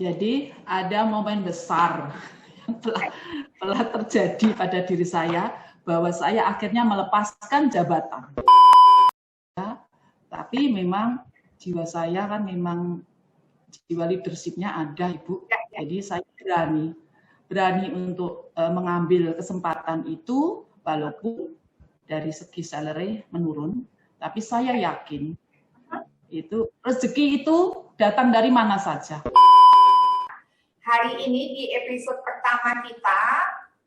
Jadi ada momen besar yang telah terjadi pada diri saya bahwa saya akhirnya melepaskan jabatan. Ya, tapi memang jiwa saya kan memang jiwa leadership-nya ada, Ibu. Jadi saya berani untuk mengambil kesempatan itu walaupun dari segi salary menurun, tapi saya yakin itu rezeki itu datang dari mana saja. Hari ini di episode pertama kita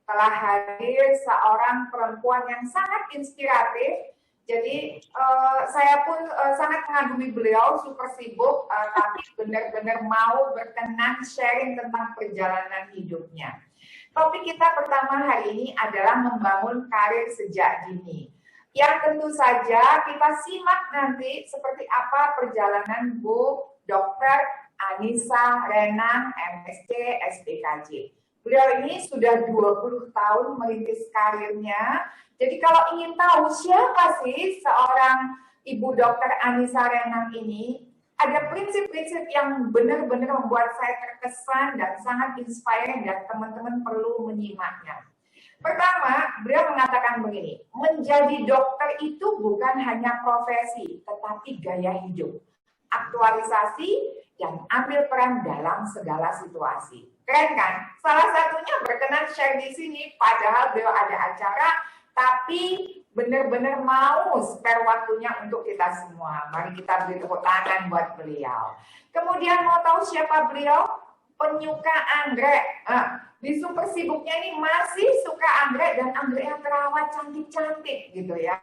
telah hadir seorang perempuan yang sangat inspiratif. Jadi saya pun sangat mengagumi beliau, super sibuk, tapi benar-benar mau berkenan sharing tentang perjalanan hidupnya. Topik kita pertama hari ini adalah membangun karir sejak dini. Yang tentu saja kita simak nanti seperti apa perjalanan Bu Dr. Anissa Renang, MSc, SPKJ. Beliau ini sudah 20 tahun merintis karirnya. Jadi kalau ingin tahu siapa sih seorang Ibu Dr. Anissa Renang ini, ada prinsip-prinsip yang benar-benar membuat saya terkesan dan sangat inspiring dan teman-teman perlu menyimaknya. Pertama, beliau mengatakan begini, menjadi dokter itu bukan hanya profesi, tetapi gaya hidup. Aktualisasi dan ambil peran dalam segala situasi. Keren kan? Salah satunya berkenan share di sini, padahal beliau ada acara, tapi benar-benar mau spare waktunya untuk kita semua. Mari kita beri tepuk tangan buat beliau. Kemudian mau tahu siapa beliau? Penyuka anggrek. Di super sibuknya ini masih suka anggrek dan anggrek yang terawat cantik-cantik gitu ya.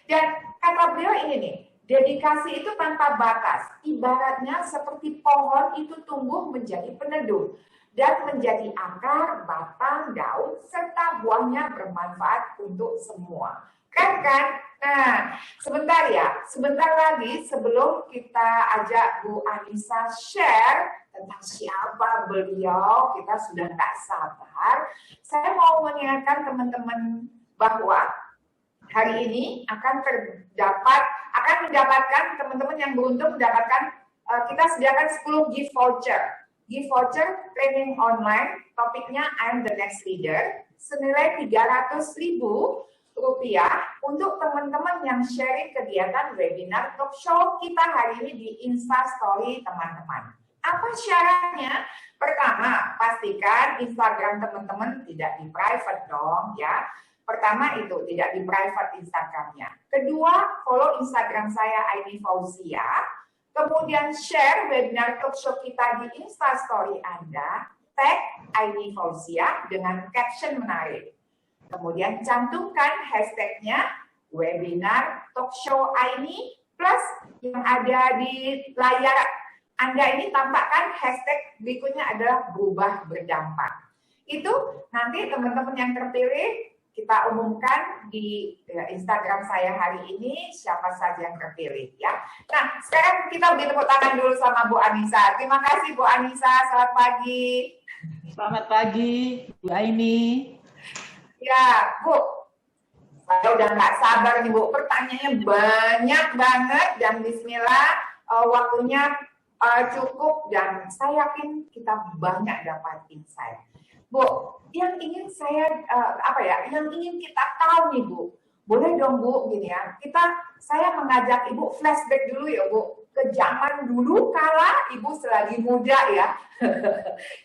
Dan kata beliau ini nih, dedikasi itu tanpa batas, ibaratnya seperti pohon itu tumbuh menjadi peneduh dan menjadi akar, batang, daun, serta buahnya bermanfaat untuk semua. Kan? Nah, sebentar lagi sebelum kita ajak Bu Anissa share tentang siapa beliau, kita sudah nggak sabar. Saya mau mengingatkan teman-teman bahwa hari ini akan mendapatkan teman-teman yang beruntung mendapatkan kita sediakan 10 gift voucher. Gift voucher training online, topiknya I'm the next leader, senilai Rp300.000 untuk teman-teman yang sharing kegiatan webinar talk show kita hari ini di Insta Story teman-teman. Apa syaratnya? Pertama, pastikan Instagram teman-teman tidak di private dong ya. Pertama itu, tidak di private Instagramnya. Kedua, follow Instagram saya, Aini Fauzia. Kemudian share webinar talk show kita di Insta Story Anda. Tag Aini Fauzia dengan caption menarik. Kemudian cantumkan hashtagnya webinar talk show Aini plus yang ada di layar Anda ini tampakkan hashtag berikutnya adalah berubah berdampak. Itu nanti teman-teman yang terpilih kita umumkan di Instagram saya hari ini siapa saja yang terpilih ya. Nah, sekarang kita beri tepuk tangan dulu sama Bu Anissa. Terima kasih Bu Anissa, selamat pagi. Selamat pagi, Bu Aini. Ya, Bu. Saya udah nggak sabar nih Bu, pertanyaannya banyak banget dan bismillah waktunya cukup dan saya yakin kita banyak dapat insight. Bu, yang ingin yang ingin kita tahu nih Bu, boleh dong Bu gini ya, saya mengajak Ibu flashback dulu ya Bu, ke zaman dulu kala Ibu selagi muda ya,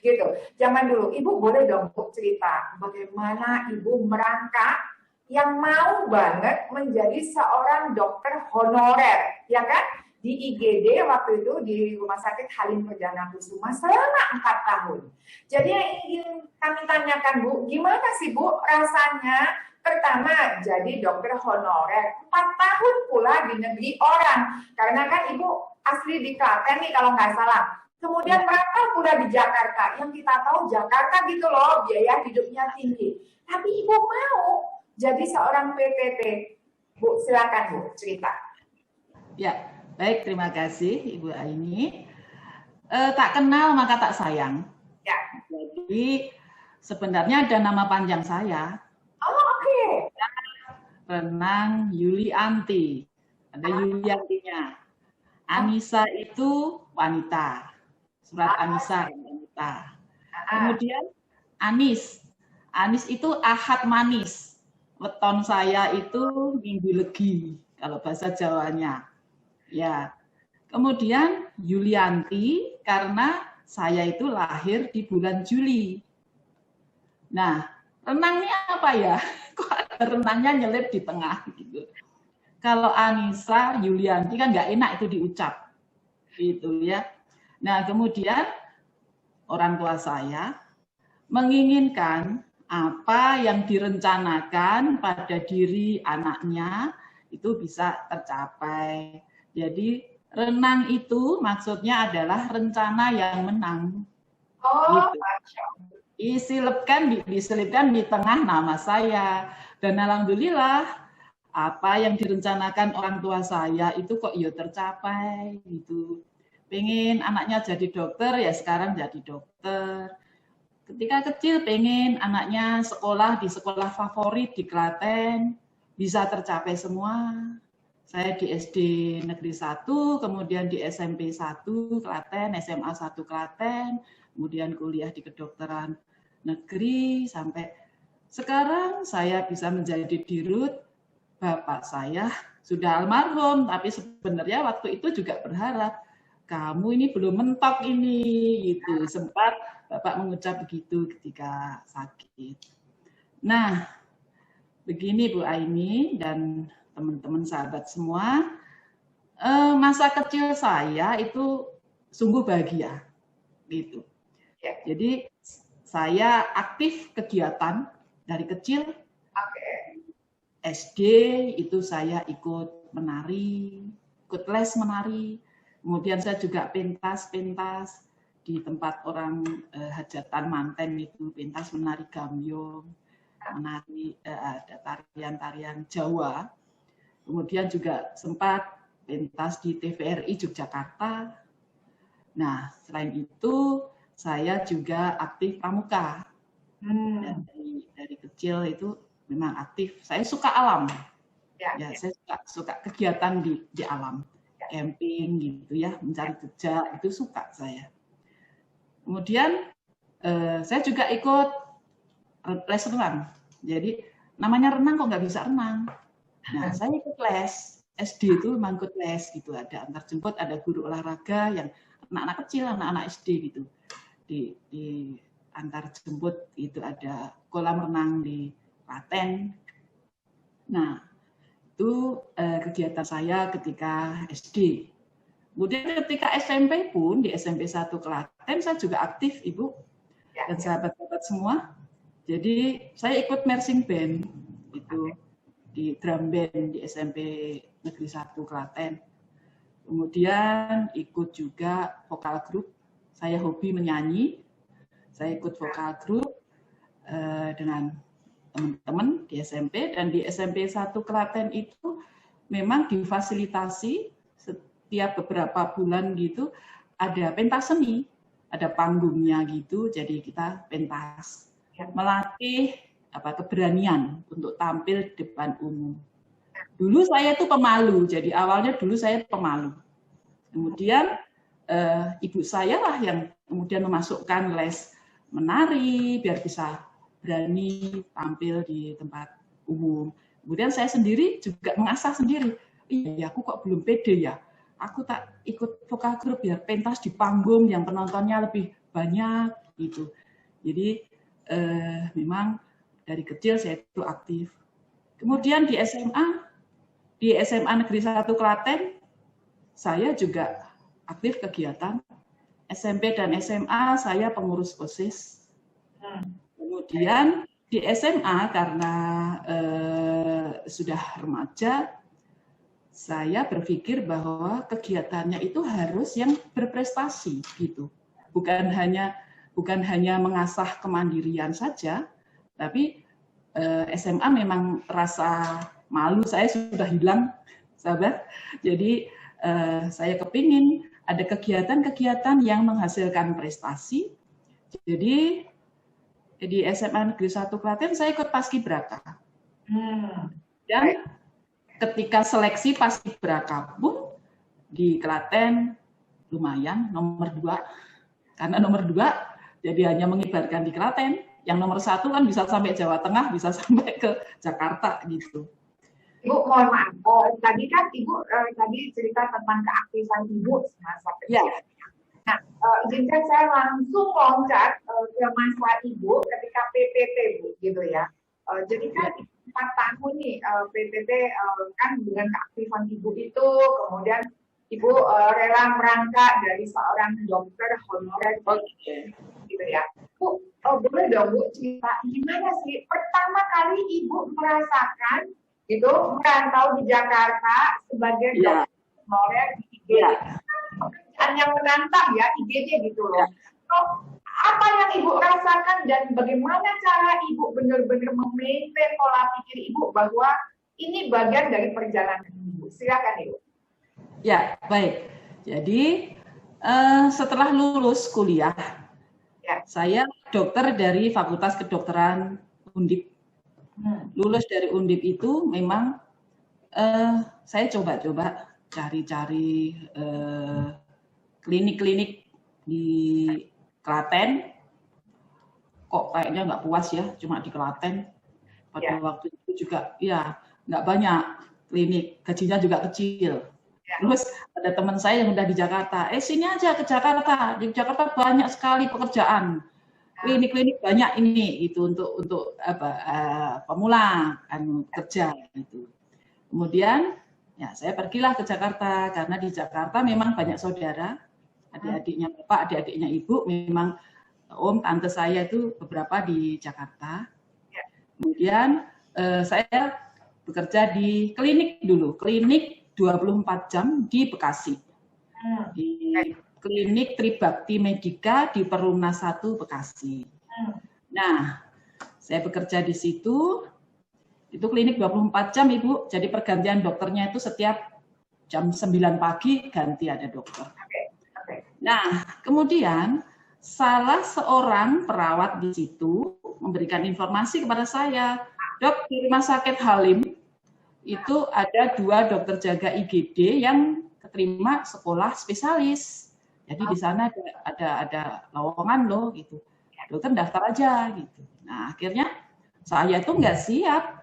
gitu. Zaman dulu, Ibu boleh dong Bu cerita bagaimana Ibu merangkak yang mau banget menjadi seorang dokter honorer, ya kan? Di IGD waktu itu di Rumah Sakit Halim Perdana Kusuma selama 4 tahun. Jadi yang ingin kami tanyakan Bu, gimana sih Bu rasanya pertama jadi dokter honorer 4 tahun pula di negeri orang, karena kan Ibu asli di Klaten nih kalau nggak salah. Kemudian merantau pula di Jakarta, yang kita tahu Jakarta gitu loh biaya hidupnya tinggi. Tapi Ibu mau jadi seorang PTT. Bu, silakan Bu cerita. Ya. Baik, terima kasih Ibu Aini. Tak kenal maka tak sayang. Ya. Jadi sebenarnya ada nama panjang saya. Oh, oke. Renang Yulianti. Ada Yuliantinya. Anissa itu wanita. Surat Anissa wanita. Kemudian Anis. Anis itu ahad manis. Weton saya itu minggu legi kalau bahasa Jawanya. Ya. Kemudian Yulianti karena saya itu lahir di bulan Juli. Nah, renangnya apa ya? Kok ada renangnya nyelip di tengah gitu. Kalau Anissa, Yulianti kan nggak enak itu diucap. Gitu ya. Nah, kemudian orang tua saya menginginkan apa yang direncanakan pada diri anaknya itu bisa tercapai. Jadi renang itu maksudnya adalah rencana yang menang. Oh, gitu. Diselipkan di tengah nama saya. Dan alhamdulillah apa yang direncanakan orang tua saya itu kok ya tercapai gitu. Pengen anaknya jadi dokter, ya sekarang jadi dokter. Ketika kecil pengen anaknya sekolah di sekolah favorit di Klaten, bisa tercapai semua. Saya di SD Negeri 1, kemudian di SMP 1 Klaten, SMA 1 Klaten, kemudian kuliah di kedokteran negeri, sampai sekarang saya bisa menjadi dirut. Bapak saya sudah almarhum, tapi sebenarnya waktu itu juga berharap, kamu ini belum mentok ini, gitu. Sempat Bapak mengucap begitu ketika sakit. Nah, begini Bu Aini dan teman-teman sahabat semua, masa kecil saya itu sungguh bahagia, gitu. Jadi saya aktif kegiatan dari kecil. SD itu saya ikut menari, ikut les menari. Kemudian saya juga pentas di tempat orang hajatan manten itu, pentas menari gambyong, menari ada tarian-tarian Jawa. Kemudian juga sempat pentas di TVRI Yogyakarta. Nah, selain itu saya juga aktif pramuka. Dan dari kecil itu memang aktif. Saya suka alam. Ya, saya suka kegiatan di alam. Camping gitu ya, mencari jejak, itu suka saya. Kemudian saya juga ikut les renang. Jadi namanya renang kok nggak bisa renang. Nah, saya ikut les. SD itu memang ikut les gitu. Ada antar jemput, ada guru olahraga yang anak-anak kecil, anak-anak SD gitu. Di antar jemput itu ada kolam renang di Klaten. Nah, itu kegiatan saya ketika SD. Kemudian ketika SMP pun, di SMP 1 Klaten, saya juga aktif, Ibu, dan sahabat-sahabat semua. Jadi, saya ikut marching band, itu di drum band di SMP Negeri 1 Klaten. Kemudian ikut juga vokal grup. Saya hobi menyanyi. Saya ikut vokal grup dengan teman-teman di SMP, dan di SMP 1 Klaten itu memang difasilitasi setiap beberapa bulan gitu ada pentas seni, ada panggungnya gitu, jadi kita pentas, melatih keberanian untuk tampil di depan umum. Dulu saya itu pemalu, jadi awalnya dulu saya pemalu. Kemudian ibu saya lah yang kemudian memasukkan les menari biar bisa berani tampil di tempat umum. Kemudian saya sendiri juga mengasah sendiri. Iya, aku kok belum pede ya. Aku tak ikut vokal grup biar pentas di panggung yang penontonnya lebih banyak gitu. Jadi memang dari kecil saya itu aktif. Kemudian di SMA Negeri 1 Klaten, saya juga aktif kegiatan. SMP dan SMA saya pengurus OSIS. Kemudian di SMA karena sudah remaja, saya berpikir bahwa kegiatannya itu harus yang berprestasi gitu. Bukan hanya mengasah kemandirian saja, tapi SMA memang rasa malu saya sudah hilang, sahabat. Jadi saya kepingin ada kegiatan-kegiatan yang menghasilkan prestasi. Jadi di SMA Negeri 1 Klaten saya ikut Paskibraka. Dan ketika seleksi Paskibraka pun Di Klaten lumayan nomor 2, karena nomor 2 jadi hanya mengibarkan di Klaten. Yang nomor 1 kan bisa sampai Jawa Tengah, bisa sampai ke Jakarta gitu. Ibu mohon maaf, tadi kan Ibu tadi cerita tentang keaktifan Ibu semasa kecil. Ya. Nah, izinkan saya langsung loncat ke masa Ibu ketika PPT, Bu, gitu ya. Jadi kan 4 tahun nih PPT kan dengan keaktifan Ibu itu, kemudian Ibu rela merangkak dari seorang dokter honorer gitu ya. Bu, boleh dong Bu cerita gimana sih pertama kali Ibu merasakan itu merantau di Jakarta sebagai dokter honorer di IGD. Pekerjaan yang menantang ya IGD gitu loh. So, apa yang Ibu rasakan dan bagaimana cara Ibu benar-benar memaintain pola pikir Ibu bahwa ini bagian dari perjalanan Ibu. Silakan Ibu. Ya, baik. Jadi setelah lulus kuliah, saya dokter dari Fakultas Kedokteran Undip. Lulus dari Undip itu memang saya coba-coba cari-cari klinik-klinik di Klaten. Kok kayaknya nggak puas ya, cuma di Klaten. Pada waktu itu juga, ya nggak banyak klinik, gajinya juga kecil. Terus ada teman saya yang udah di Jakarta, sini aja ke Jakarta. Di Jakarta banyak sekali pekerjaan. Klinik-klinik banyak ini itu untuk pemula kan kerja gitu. Kemudian ya saya pergilah ke Jakarta karena di Jakarta memang banyak saudara, adik-adiknya bapak, adik-adiknya ibu, memang om tante saya itu beberapa di Jakarta. Kemudian saya bekerja di klinik dulu, klinik 24 jam di Bekasi. Di klinik Tribakti Medika di Perumnas 1 Bekasi. Nah, saya bekerja di situ, itu klinik 24 jam Ibu, jadi pergantian dokternya itu setiap jam 9 pagi ganti ada dokter. Nah, kemudian salah seorang perawat di situ memberikan informasi kepada saya, Dok, di Rumah Sakit Halim itu ada 2 dokter jaga IGD yang keterima sekolah spesialis. Jadi di sana ada lowongan loh gitu. Dokter daftar aja gitu. Nah akhirnya saya tuh nggak siap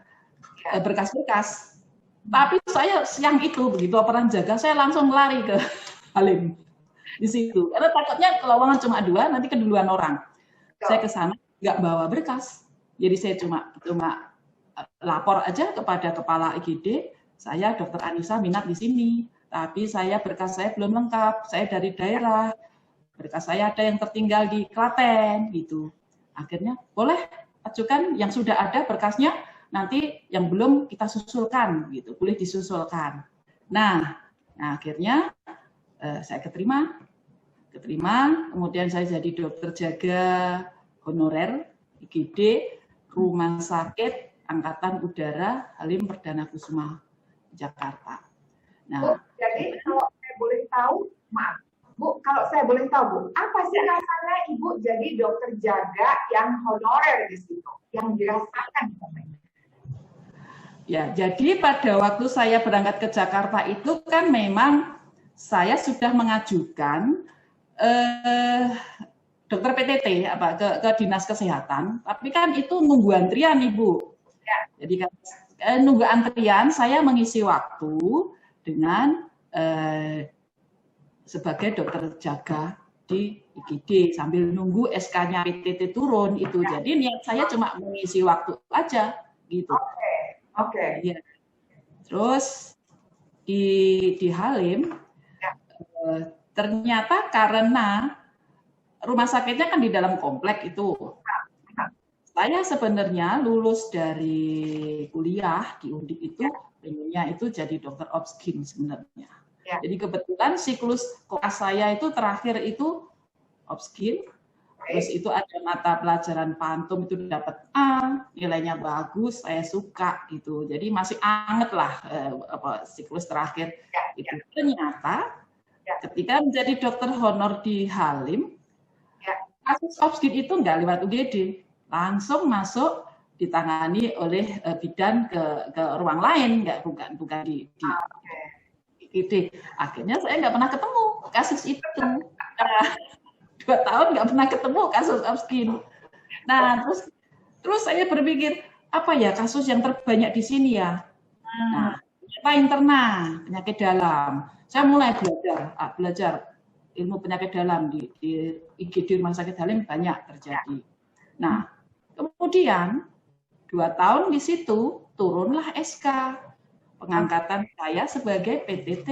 berkas-berkas. Tapi saya siang itu begitu operan jaga saya langsung lari ke Halim di situ. Karena takutnya lowongan cuma 2 nanti keduluan orang. Saya ke sana nggak bawa berkas. Jadi saya cuma lapor aja kepada kepala IGD. Saya Dokter Anissa minat di sini. Tapi berkas saya belum lengkap, saya dari daerah, berkas saya ada yang tertinggal di Klaten gitu. Akhirnya boleh ajukan yang sudah ada berkasnya, nanti yang belum kita susulkan gitu, boleh disusulkan. Nah akhirnya saya keterima, kemudian saya jadi dokter jaga honorer IGD Rumah Sakit Angkatan Udara Halim Perdana Kusuma Jakarta. Nah, jadi kalau saya boleh tahu, maaf, Bu, kalau saya boleh tahu, Bu, apa sih rasanya Ibu jadi dokter jaga yang honorer di situ, yang dirasakan? Ya, jadi pada waktu saya berangkat ke Jakarta itu kan memang saya sudah mengajukan dokter PTT ke Dinas Kesehatan, tapi kan itu nunggu antrian, Ibu. Ya. Jadi kan nunggu antrian, saya mengisi waktu dengan sebagai dokter jaga di IGD sambil nunggu SK-nya PTT turun itu. Jadi niat saya cuma mengisi waktu aja gitu. Oke. Ya. Terus di Halim ternyata karena rumah sakitnya kan di dalam komplek itu. Saya sebenarnya lulus dari kuliah di Undip itu pengennya itu jadi dokter obskin sebenarnya. Ya. Jadi kebetulan siklus kelas saya itu terakhir itu obskin, terus itu ada mata pelajaran pantum itu dapat A, nilainya bagus, saya suka gitu. Jadi masih anget lah siklus terakhir. Itu ternyata ketika menjadi dokter honor di Halim, kasus obskin itu nggak lewat UGD, langsung masuk ditangani oleh bidan ke ruang lain, bukan di Ide. Akhirnya saya nggak pernah ketemu kasus itu. Nah, 2 tahun nggak pernah ketemu kasus Opskin. Nah, terus saya berpikir, apa ya kasus yang terbanyak di sini ya? Nah, ternyata interna, penyakit dalam. Saya mulai belajar ilmu penyakit dalam di IGD Rumah Sakit Halim banyak terjadi. Nah, kemudian 2 tahun di situ turunlah SK pengangkatan saya sebagai PTT.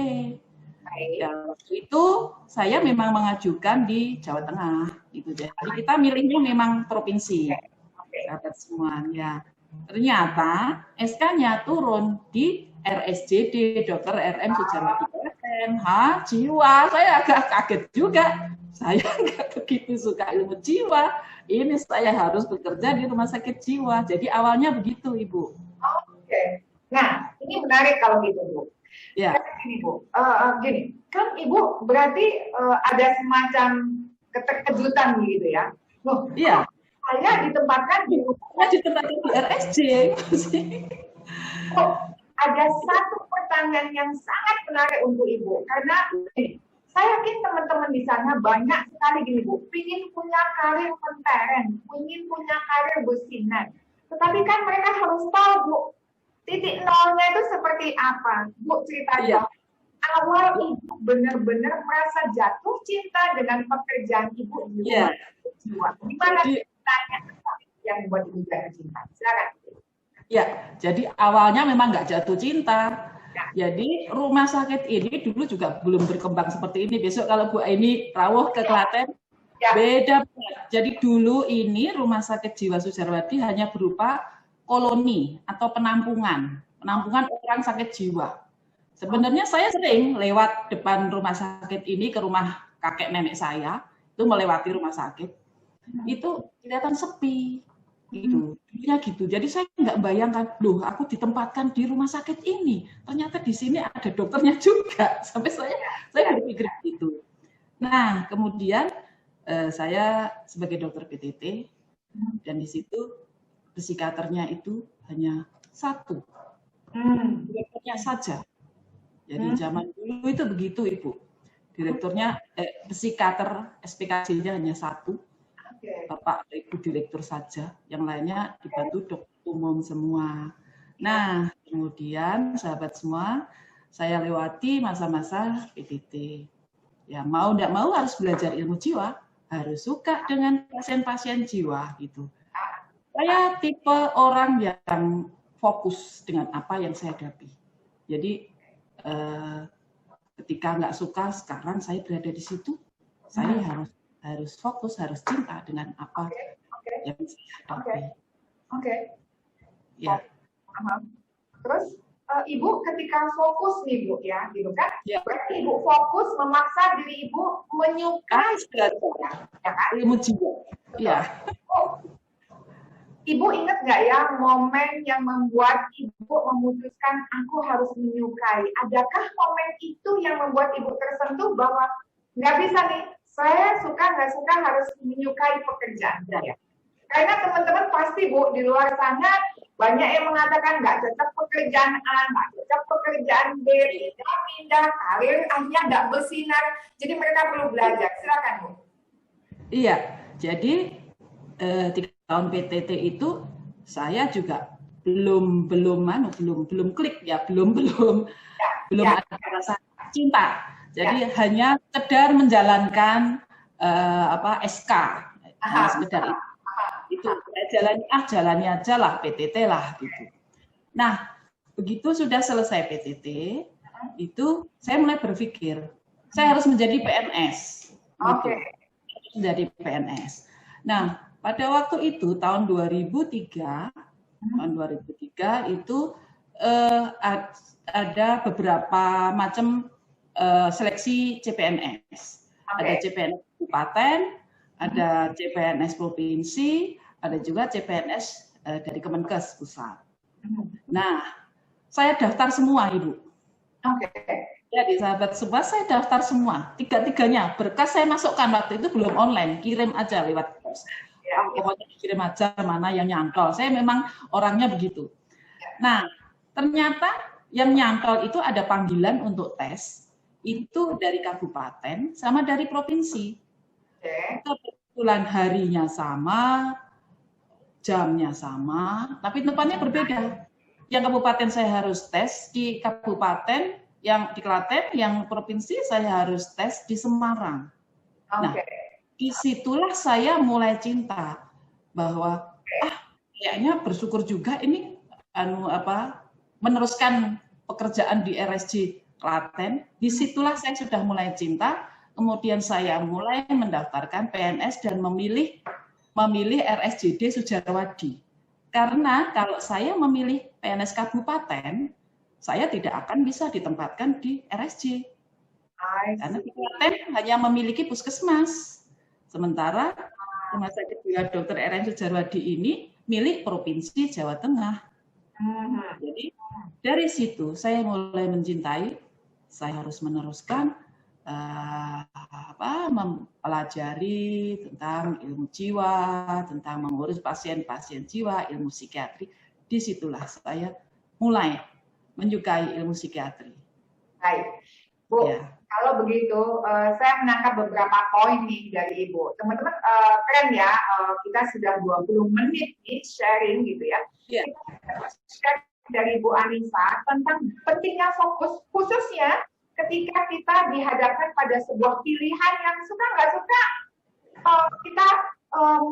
Dan waktu itu saya memang mengajukan di Jawa Tengah, gitu. Jadi kita milihnya memang provinsi, sahabat semua. Ya, ternyata SK-nya turun di RSJD, Dr. RM Sujarwati PMH jiwa. Saya agak kaget juga. Saya nggak begitu suka ilmu jiwa. Ini saya harus bekerja di rumah sakit jiwa. Jadi awalnya begitu, Ibu. Oke. Nah, ini menarik kalau gitu, Bu. Ya. Gini, Bu. Gini, kan Ibu berarti ada semacam keterkejutan gitu ya. Loh, iya. Saya ditempatkan di RSJ. Oh, ada satu pertanyaan yang sangat menarik untuk Ibu. Karena saya yakin teman-teman di sana banyak sekali gini, Bu. Ingin punya karir pentereng, ingin punya karir bersinar. Tetapi kan mereka harus tahu, Bu, titik nolnya itu seperti apa. Bu, cerita dong. Awal Ibu benar-benar merasa jatuh cinta dengan pekerjaan Ibu di rumah jiwa. Gimana ceritanya yang membuat Ibu jatuh cinta? Silakan. Ya, jadi awalnya memang nggak jatuh cinta. Jadi rumah sakit ini dulu juga belum berkembang seperti ini. Besok kalau Bu Aini rawuh ke Klaten, beda banget. Jadi dulu ini rumah sakit jiwa Sujarwati hanya berupa koloni atau penampungan orang sakit jiwa. Sebenarnya saya sering lewat depan rumah sakit ini ke rumah kakek nenek saya, itu melewati rumah sakit, itu kelihatan sepi, gitu. Jadi saya nggak bayangkan, loh aku ditempatkan di rumah sakit ini, ternyata di sini ada dokternya juga, sampai saya berpikir gitu. Nah kemudian saya sebagai dokter PTT dan di situ psikiaternya itu hanya satu, direkturnya saja. Jadi zaman dulu itu begitu, Ibu. Direkturnya, psikiater SPKJ-nya hanya satu, Bapak Ibu direktur saja. Yang lainnya dibantu dokter umum semua. Nah, kemudian sahabat semua, saya lewati masa-masa PTT. Ya mau tidak mau harus belajar ilmu jiwa, harus suka dengan pasien-pasien jiwa gitu. Saya tipe orang yang fokus dengan apa yang saya hadapi. Jadi ketika nggak suka, sekarang saya berada di situ, saya harus fokus, harus cinta dengan apa yang saya hadapi. Ya. Terus Ibu ketika fokus nih Bu ya, gitu kan? Berarti Ibu fokus memaksa diri Ibu menyukai ya kan? Ilmu jiwa. Ya. Ibu ingat nggak ya momen yang membuat Ibu memutuskan aku harus menyukai? Adakah momen itu yang membuat Ibu tersentuh bahwa nggak bisa nih, saya suka nggak suka harus menyukai pekerjaan saya? Karena teman-teman pasti Bu di luar sana banyak yang mengatakan nggak cocok pekerjaan A, nggak cocok pekerjaan B, pindah karir, akhirnya nggak bersinar. Jadi mereka perlu belajar. Silakan Bu. Iya, jadi 3 tahun PTT itu saya juga belum klik ya, belum ada rasa cinta. Jadi hanya sekedar menjalankan SK, sekedar itu. Jalani aja lah PTT lah gitu. Nah, begitu sudah selesai PTT, itu saya mulai berpikir saya harus menjadi PNS. Gitu. Menjadi PNS. Nah, pada waktu itu tahun 2003 itu ada beberapa macam seleksi CPNS. Ada CPNS kabupaten, ada CPNS provinsi, ada juga CPNS dari Kemenkes pusat. Nah, saya daftar semua, Ibu. Jadi sahabat semua, saya daftar semua, tiga-tiganya. Berkas saya masukkan waktu itu belum online, kirim aja lewat pos. Pokoknya kirim aja mana yang nyantol. Saya memang orangnya begitu. Nah, ternyata Yang nyangkal itu ada panggilan untuk tes, itu dari kabupaten sama dari provinsi. Kebetulan harinya sama, jamnya sama, tapi tempatnya berbeda. Yang kabupaten saya harus tes di kabupaten, yang di Klaten, yang provinsi saya harus tes di Semarang. Nah, disitulah saya mulai cinta bahwa kayaknya bersyukur juga ini meneruskan pekerjaan di RSJ Klaten. Disitulah saya sudah mulai cinta. Kemudian saya mulai mendaftarkan PNS dan memilih RSJD Sujarwadi. Karena kalau saya memilih PNS kabupaten, saya tidak akan bisa ditempatkan di RSJ. Karena di Klaten hanya memiliki puskesmas. Sementara Rumah Sakit Jiwa Dr. RN Sujarwadi ini milik Provinsi Jawa Tengah. Jadi dari situ saya mulai mencintai, saya harus meneruskan mempelajari tentang ilmu jiwa, tentang mengurus pasien-pasien jiwa, ilmu psikiatri. Disitulah saya mulai menyukai ilmu psikiatri. Baik, Bu. Ya. Kalau begitu, saya menangkap beberapa poin nih dari Ibu. Teman-teman, keren ya, kita sudah 20 menit nih sharing gitu ya. Yeah. Kita dari Bu Anissa tentang pentingnya fokus, khususnya ketika kita dihadapkan pada sebuah pilihan yang suka nggak suka, kita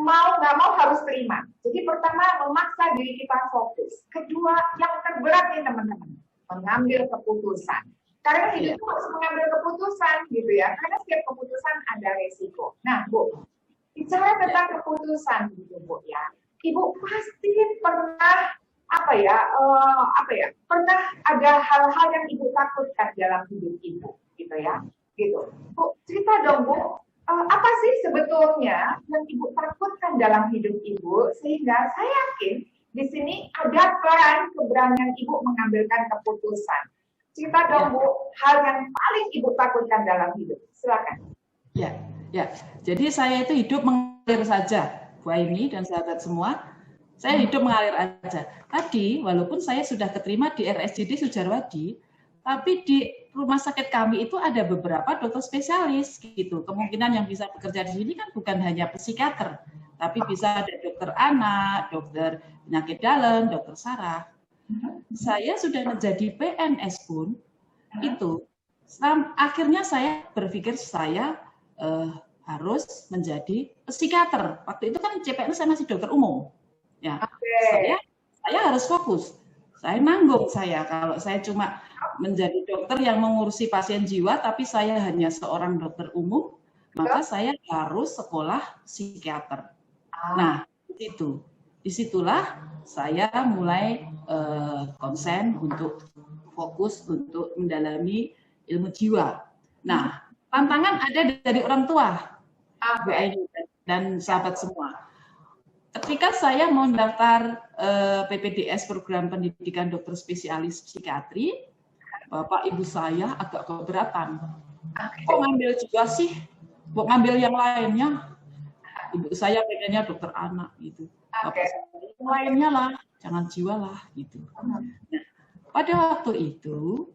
mau nggak mau harus terima. Jadi pertama, memaksa diri kita fokus. Kedua, yang terberat nih teman-teman, mengambil keputusan. Karena hidup itu harus mengambil keputusan gitu ya, karena setiap keputusan ada resiko. Nah, Bu, bicara tentang keputusan gitu, Bu ya, Ibu pasti pernah pernah ada hal-hal yang Ibu takutkan dalam hidup Ibu, gitu ya, gitu. Bu, cerita dong, Bu, apa sih sebetulnya yang Ibu takutkan dalam hidup Ibu, sehingga saya yakin di sini ada peran keberanian Ibu mengambilkan keputusan. Cerita dong, Bu, hal yang paling Ibu takutkan dalam hidup. Silakan. Ya. Jadi saya itu hidup mengalir saja, Bu Aini dan sahabat semua. Saya hidup mengalir aja. Tadi, walaupun saya sudah keterima di RSJD Sujarwadi, tapi di rumah sakit kami itu ada beberapa dokter spesialis gitu. Kemungkinan yang bisa bekerja di sini kan bukan hanya psikiater, tapi bisa ada dokter anak, dokter penyakit dalam, dokter saraf. Saya sudah menjadi PNS pun itu akhirnya saya berpikir saya harus menjadi psikiater. Waktu itu kan CPNS saya masih dokter umum. Ya, saya harus fokus. Saya nanggung kalau saya cuma menjadi dokter yang mengurusi pasien jiwa, tapi saya hanya seorang dokter umum, maka saya harus sekolah psikiater. Nah, disitulah saya mulai konsen untuk fokus untuk mendalami ilmu jiwa. Nah, tantangan ada dari orang tua, Bu Aini dan sahabat semua. Ketika saya mau daftar PPDS Program Pendidikan Dokter Spesialis Psikiatri, Bapak Ibu saya agak keberatan. Kok ngambil jiwa sih? Kok ngambil yang lainnya? Ibu saya pengennya dokter anak gitu. Yang lainnya lah, jangan jiwa lah gitu. Nah, pada waktu itu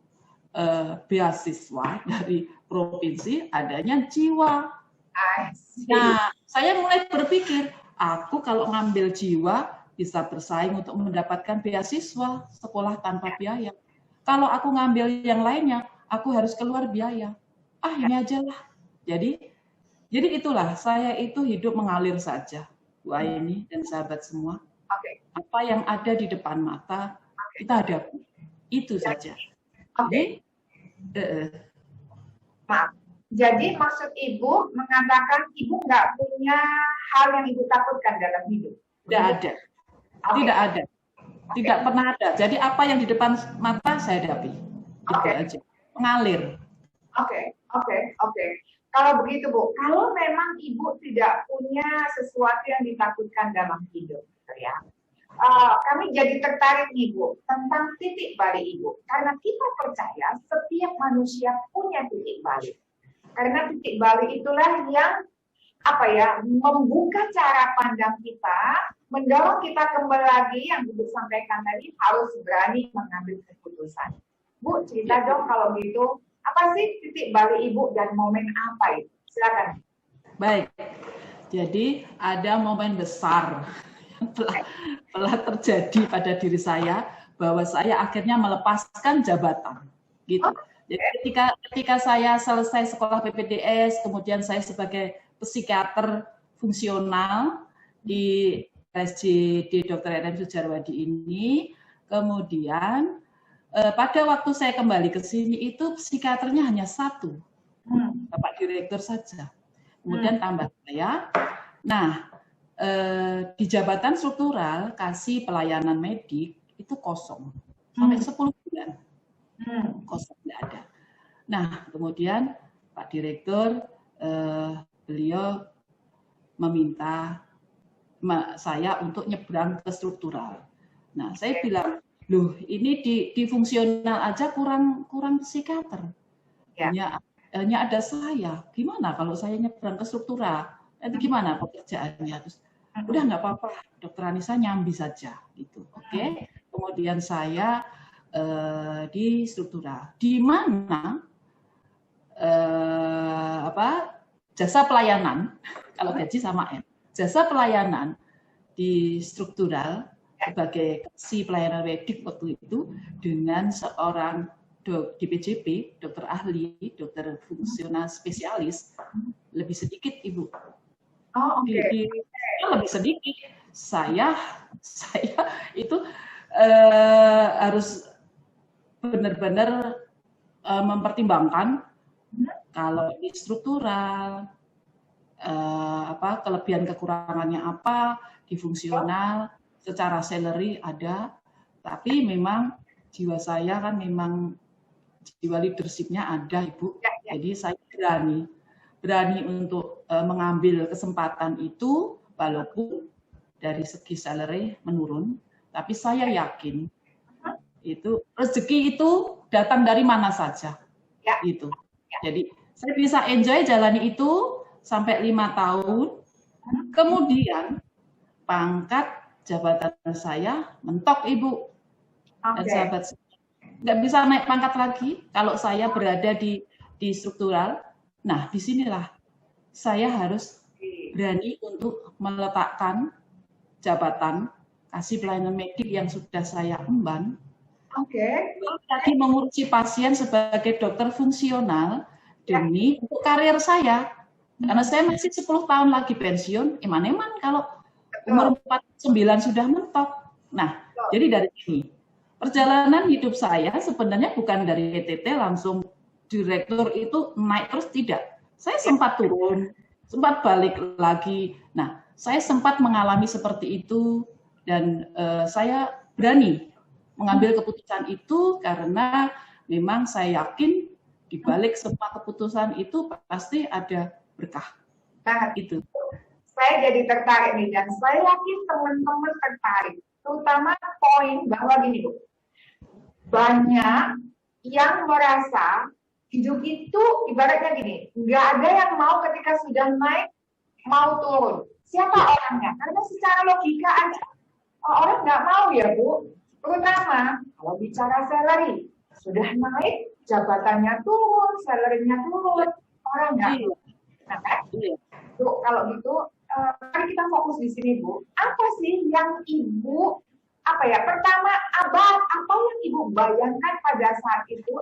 beasiswa dari provinsi adanya jiwa. Nah, saya mulai berpikir, aku kalau ngambil jiwa bisa bersaing untuk mendapatkan beasiswa sekolah tanpa biaya. Kalau aku ngambil yang lainnya, aku harus keluar biaya. Ini aja lah. Jadi itulah, saya itu hidup mengalir saja, Bu Aini dan sahabat semua. Apa yang ada di depan mata, kita hadapi. Itu saja. Maaf. Jadi maksud Ibu mengatakan Ibu nggak punya hal yang Ibu takutkan dalam hidup? Tidak ada. Tidak ada. Tidak pernah ada. Jadi apa yang di depan mata saya hadapi. Itu aja. Mengalir. Oke. Kalau begitu, Bu, kalau memang Ibu tidak punya sesuatu yang ditakutkan dalam hidup, ya, kami jadi tertarik nih, Bu, tentang titik balik Ibu. Karena kita percaya setiap manusia punya titik balik. Karena titik balik itulah yang membuka cara pandang kita, mendorong kita kembali lagi yang Ibu sampaikan tadi, harus berani mengambil keputusan. Bu, cerita dong kalau gitu. Apa sih titik balik Ibu dan momen apa itu? Silakan. Baik, jadi ada momen besar yang telah terjadi pada diri saya bahwa saya akhirnya melepaskan jabatan, gitu. Jadi ketika saya selesai sekolah PPDS, kemudian saya sebagai psikiater fungsional di RSJD Dr. RM Sujarwadi ini, kemudian pada waktu saya kembali ke sini itu psikiaternya hanya satu, Bapak Direktur saja. Kemudian tambah saya. Nah, di jabatan struktural kasih pelayanan medik itu kosong sampai 10 bulan, kosong, tidak ada. Nah, kemudian Pak Direktur beliau meminta saya untuk nyebrang ke struktural. Nah, saya bilang, loh ini di fungsional aja kurang psikiater, hanya ada saya. Gimana kalau saya nyebrang ke struktural? Nanti gimana pekerjaannya? Terus, udah nggak apa-apa, Dokter Anissa nyambi saja, gitu. Oke. Kemudian saya di struktural, di mana jasa pelayanan, kalau gaji sama ya, jasa pelayanan di struktural sebagai kasih pelayanan medik waktu itu dengan seorang di PJP, dokter ahli, dokter fungsional spesialis, lebih sedikit Ibu. Oh, oke. Lebih sedikit. Saya itu harus benar-benar mempertimbangkan kalau di struktural kelebihan kekurangannya apa, di fungsional secara salary ada, tapi memang jiwa saya kan memang jiwa leadership-nya ada, Ibu. Jadi saya berani untuk mengambil kesempatan itu walaupun dari segi salary menurun, tapi saya yakin itu rezeki itu datang dari mana saja. Gitu. Jadi saya bisa enjoy jalani itu sampai 5 tahun. Kemudian pangkat jabatan saya mentok, Ibu. Dan sahabat saya nggak bisa naik pangkat lagi kalau saya berada di struktural. Nah, disinilah saya harus berani untuk meletakkan jabatan kasih pelayanan medik yang sudah saya emban. Tadi mengurusi pasien sebagai dokter fungsional demi untuk karir saya. Karena saya masih 10 tahun lagi pensiun, eman-eman kalau umur 49 sudah mentok. Nah, jadi dari sini perjalanan hidup saya sebenarnya bukan dari ETT langsung direktur itu naik terus, tidak. Saya sempat turun, sempat balik lagi. Nah, saya sempat mengalami seperti itu dan saya berani mengambil keputusan itu karena memang saya yakin di balik semua keputusan itu pasti ada berkah. Nah, itu. Saya jadi tertarik nih dan saya yakin teman-teman tertarik, terutama poin bahwa gini Bu, banyak yang merasa hidup itu ibaratnya gini, nggak ada yang mau ketika sudah naik mau turun. Siapa orangnya? Karena secara logika aja orang nggak mau ya Bu. Terutama kalau bicara salary, sudah naik jabatannya turun, salary-nya turun, orang nggak mau. Nah kan? Bu, kalau gitu mari kita fokus di sini Bu. Apa sih yang Ibu pertama apa yang Ibu bayangkan pada saat itu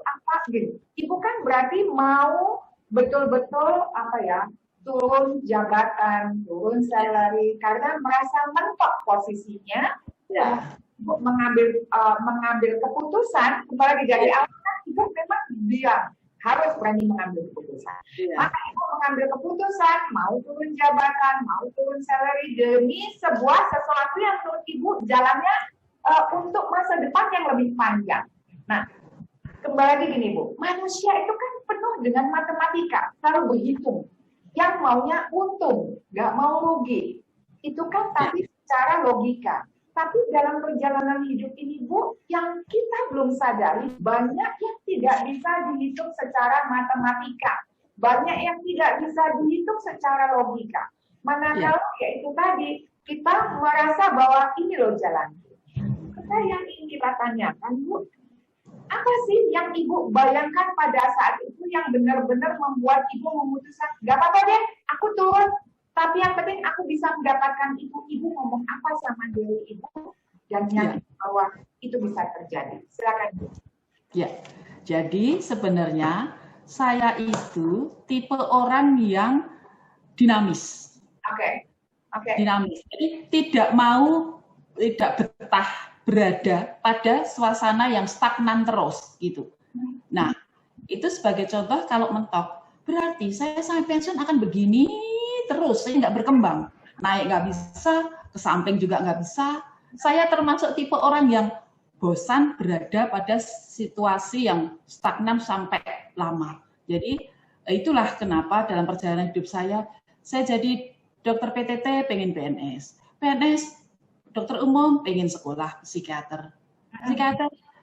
gini? Ibu kan berarti mau betul-betul turun jabatan, turun salary karena merasa mentok posisinya. Ibu mengambil keputusan, apalagi dari awal kan Ibu memang diam harus berani mengambil keputusan. Maka Ibu mengambil keputusan mau turun jabatan, mau turun salary demi sesuatu yang menurut Ibu jalannya untuk masa depan yang lebih panjang. Nah, kembali lagi gini Bu, manusia itu kan penuh dengan matematika, selalu berhitung. Yang maunya untung, nggak mau rugi. Itu kan tapi secara logika. Tapi dalam perjalanan hidup ini Bu, yang kita belum sadari, banyak yang tidak bisa dihitung secara matematika. Banyak yang tidak bisa dihitung secara logika. Manakala yaitu tadi, kita merasa bahwa ini loh jalan. Yang ingin kita tanyakan Bu, Apa sih yang Ibu bayangkan pada saat itu yang benar-benar membuat Ibu memutuskan, gak apa-apa deh, aku turun, tapi yang penting aku bisa mendapatkan itu. Ibu ngomong apa sama diri Ibu dan yakin bahwa itu bisa terjadi. Silakan Bu. Ya, jadi sebenarnya saya itu tipe orang yang dinamis. Oke. Dinamis. Jadi tidak betah berada pada suasana yang stagnan terus gitu. Nah, itu sebagai contoh kalau mentok, berarti saya sampai pensiun akan begini terus, saya nggak berkembang. Naik nggak bisa, ke samping juga nggak bisa. Saya termasuk tipe orang yang bosan berada pada situasi yang stagnan sampai lama. Jadi itulah kenapa dalam perjalanan hidup saya jadi dokter PTT pengen PNS, dokter umum pengen sekolah psikiater,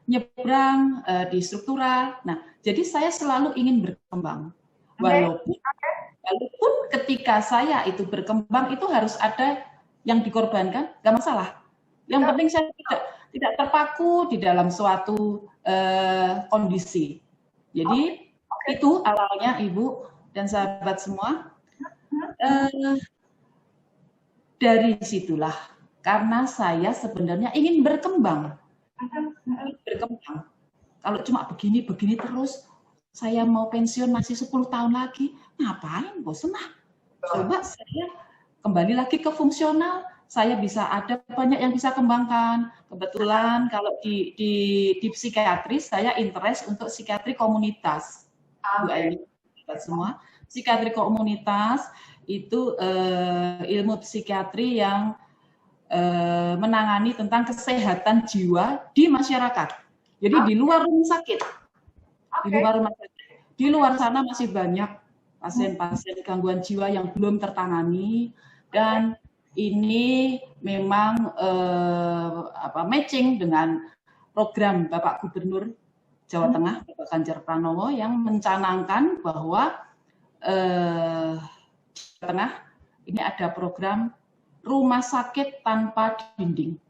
nyebrang di struktural. Nah, jadi saya selalu ingin berkembang. Walaupun ketika saya itu berkembang itu harus ada yang dikorbankan, nggak masalah. Yang penting saya tidak terpaku di dalam suatu kondisi. Jadi itu awalnya Ibu dan sahabat semua. Dari situlah karena saya sebenarnya ingin berkembang. Kalau cuma begini terus, saya mau pensiun masih 10 tahun lagi, ngapain? Bosan lah. Coba saya kembali lagi ke fungsional, saya bisa ada banyak yang bisa kembangkan. Kebetulan kalau di psikiatri saya interest untuk psikiatri komunitas. Bu Aini, semua psikiatri komunitas itu ilmu psikiatri yang menangani tentang kesehatan jiwa di masyarakat. Jadi di luar rumah sakit. Di luar sana masih banyak pasien-pasien gangguan jiwa yang belum tertangani dan ini memang matching dengan program Bapak Gubernur Jawa Tengah, Bapak Ganjar Pranowo yang mencanangkan bahwa Jawa Tengah ini ada program rumah sakit tanpa dinding.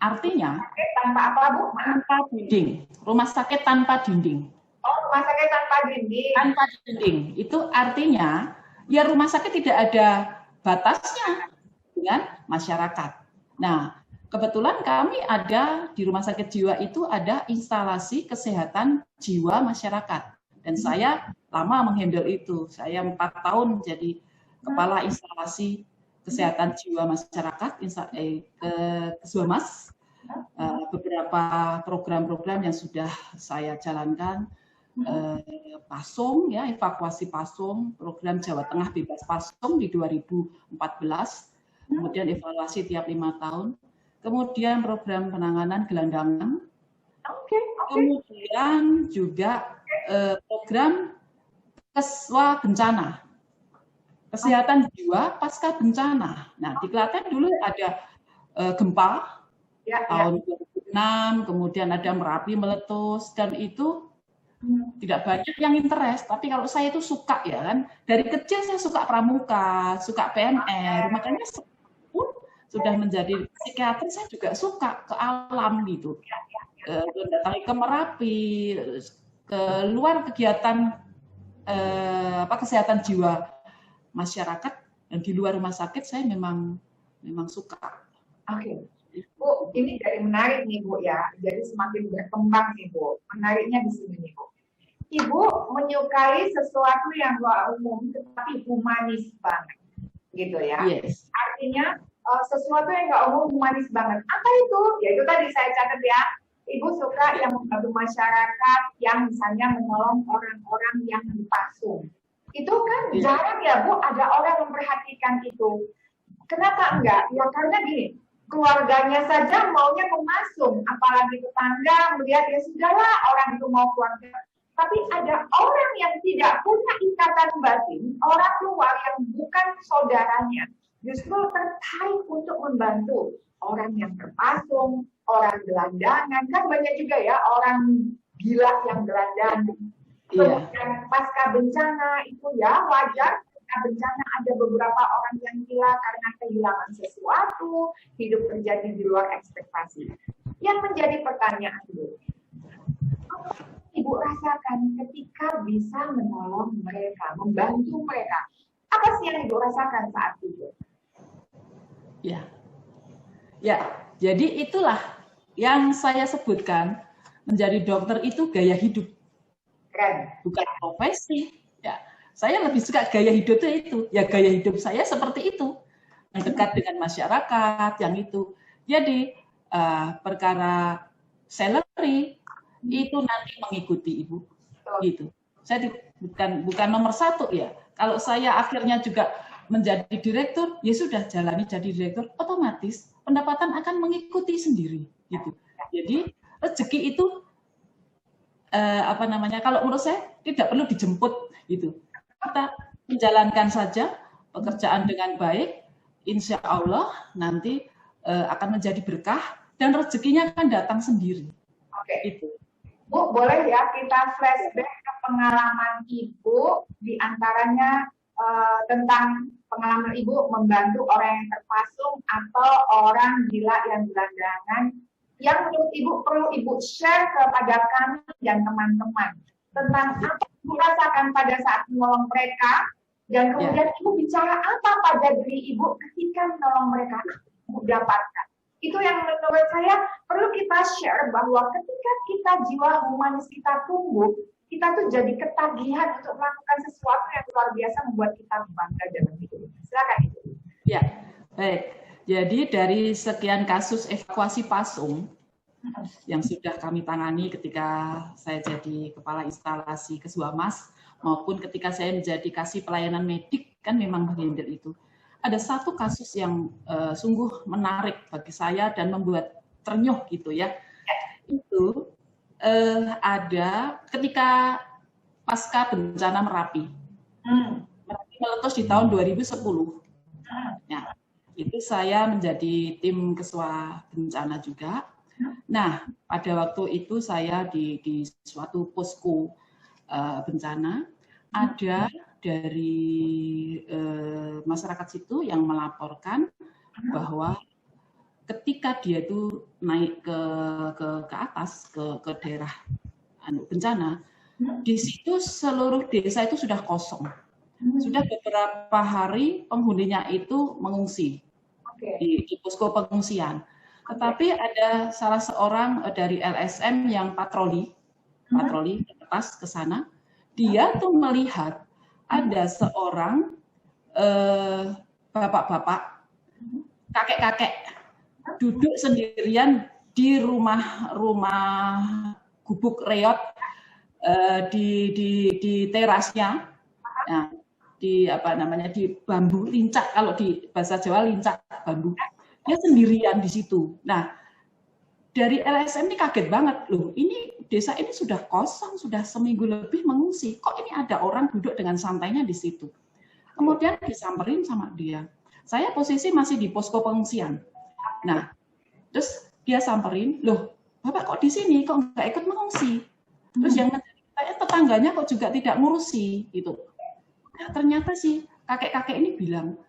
Artinya tanpa apa Bu? Tanpa dinding. Rumah sakit tanpa dinding. Oh, rumah sakit tanpa dinding. Tanpa dinding. Itu artinya ya rumah sakit tidak ada batasnya dengan masyarakat. Nah, kebetulan kami ada di rumah sakit jiwa itu ada instalasi kesehatan jiwa masyarakat. Dan saya lama menghandle itu. Saya 4 tahun jadi kepala instalasi kesehatan jiwa masyarakat, Kesbahmas. Beberapa program-program yang sudah saya jalankan, pasung, ya, evakuasi pasung, program Jawa Tengah bebas pasung di 2014, kemudian evaluasi tiap 5 tahun, kemudian program penanganan gelandangan, kemudian juga program keswa bencana, kesehatan jiwa pasca bencana. Nah, di Klaten dulu ada gempa tahun 2006, kemudian ada Merapi meletus, dan itu tidak banyak yang interest. Tapi kalau saya itu suka, ya kan, dari kecil saya suka pramuka, suka PNR, makanya pun sudah menjadi psikiater saya juga suka ke alam gitu, datang ke Merapi, ke luar kegiatan kesehatan jiwa masyarakat, dan di luar rumah sakit saya memang suka. Oke. Bu, ini dari menarik nih Bu ya, jadi semakin berkembang nih Bu. Menariknya di sini nih Bu. Ibu menyukai sesuatu yang gak umum tetapi humanis banget, gitu ya. Yes. Artinya sesuatu yang gak umum humanis banget. Apa itu? Ya itu tadi saya catat ya. Ibu suka yang membantu masyarakat, yang misalnya menolong orang-orang yang dipasung. Itu kan jarang ya Bu, ada orang yang memperhatikan itu. Kenapa enggak? Ya karena gini, keluarganya saja maunya memasung, apalagi tetangga melihat ya sudahlah orang itu mau keluarga. Tapi ada orang yang tidak punya ikatan batin, orang luar yang bukan saudaranya, justru tertarik untuk membantu orang yang terpasung, orang gelandangan, kan banyak juga ya orang gila yang gelandangan. Kemudian pasca bencana itu ya wajar. Bencana ada beberapa orang yang gila karena kehilangan sesuatu, hidup terjadi di luar ekspektasi. Yang menjadi pertanyaan Bu, Ibu rasakan ketika bisa menolong mereka, membantu mereka? Apa sih yang Ibu rasakan saat itu? Ya, jadi itulah yang saya sebutkan, menjadi dokter itu gaya hidup, bukan profesi. Ya, saya lebih suka gaya hidup itu. Ya gaya hidup saya seperti itu, yang dekat dengan masyarakat, yang itu. Jadi perkara salary itu nanti mengikuti Ibu, gitu. Saya bukan nomor satu ya. Kalau saya akhirnya juga menjadi direktur, ya sudah jalani jadi direktur, otomatis pendapatan akan mengikuti sendiri, gitu. Jadi rezeki itu kalau menurut saya tidak perlu dijemput, gitu. Kita menjalankan saja pekerjaan dengan baik, insya Allah nanti akan menjadi berkah dan rezekinya akan datang sendiri. Oke. Itu. Bu, boleh ya kita flashback ke pengalaman Ibu, diantaranya tentang pengalaman Ibu membantu orang yang terpasung atau orang gila yang gelandangan, yang menurut Ibu perlu Ibu share kepada kami dan teman-teman tentang apa Ibu rasakan pada saat menolong mereka, dan kemudian Ibu bicara apa pada diri Ibu ketika menolong mereka Ibu dapatkan. Itu yang menurut saya perlu kita share, bahwa ketika kita jiwa humanis kita tumbuh, kita tuh jadi ketagihan untuk melakukan sesuatu yang luar biasa membuat kita bangga dalam hidup. Silakan Ibu. Ya, baik. Jadi dari sekian kasus evakuasi pasung yang sudah kami tangani ketika saya jadi kepala instalasi Kesbahmas maupun ketika saya menjadi kasih pelayanan medik, kan memang menghandle itu. Ada satu kasus yang sungguh menarik bagi saya dan membuat ternyuh gitu ya. Itu ada ketika pasca bencana Merapi. Merapi meletus di tahun 2010. Ya, itu saya menjadi tim ketua bencana juga. Nah, pada waktu itu saya di suatu posko bencana, ada dari masyarakat situ yang melaporkan bahwa ketika dia itu naik ke atas ke daerah bencana, di situ seluruh desa itu sudah kosong. Sudah beberapa hari penghuninya itu mengungsi di posko pengungsian. Tetapi ada salah seorang dari LSM yang patroli lepas ke sana, dia tuh melihat ada seorang bapak-bapak, kakek-kakek duduk sendirian di rumah gubuk reot di terasnya, nah, di bambu lincak, kalau di bahasa Jawa lincak bambu. Dia sendirian di situ. Nah, dari LSM ini kaget banget, loh, ini desa ini sudah kosong, sudah seminggu lebih mengungsi, kok ini ada orang duduk dengan santainya di situ. Kemudian disamperin sama dia. Saya posisi masih di posko pengungsian. Nah, terus dia samperin, loh, Bapak kok di sini, kok nggak ikut mengungsi? Terus yang tetangganya kok juga tidak ngurusi, gitu. Nah, ternyata sih kakek-kakek ini bilang,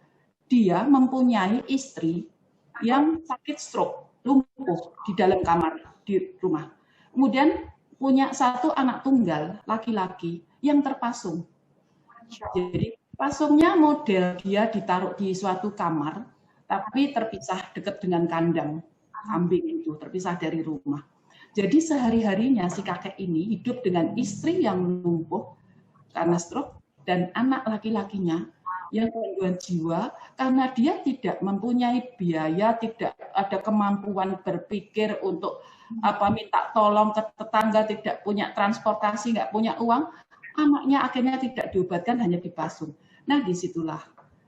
dia mempunyai istri yang sakit stroke, lumpuh di dalam kamar di rumah. Kemudian punya satu anak tunggal laki-laki yang terpasung. Jadi pasungnya model dia ditaruh di suatu kamar, tapi terpisah dekat dengan kandang kambing itu, terpisah dari rumah. Jadi sehari-harinya si kakek ini hidup dengan istri yang lumpuh karena stroke dan anak laki-lakinya yang gangguan jiwa, karena dia tidak mempunyai biaya, tidak ada kemampuan berpikir untuk minta tolong ke tetangga, tidak punya transportasi, nggak punya uang, anaknya akhirnya tidak diobatkan, hanya dipasung. Nah, disitulah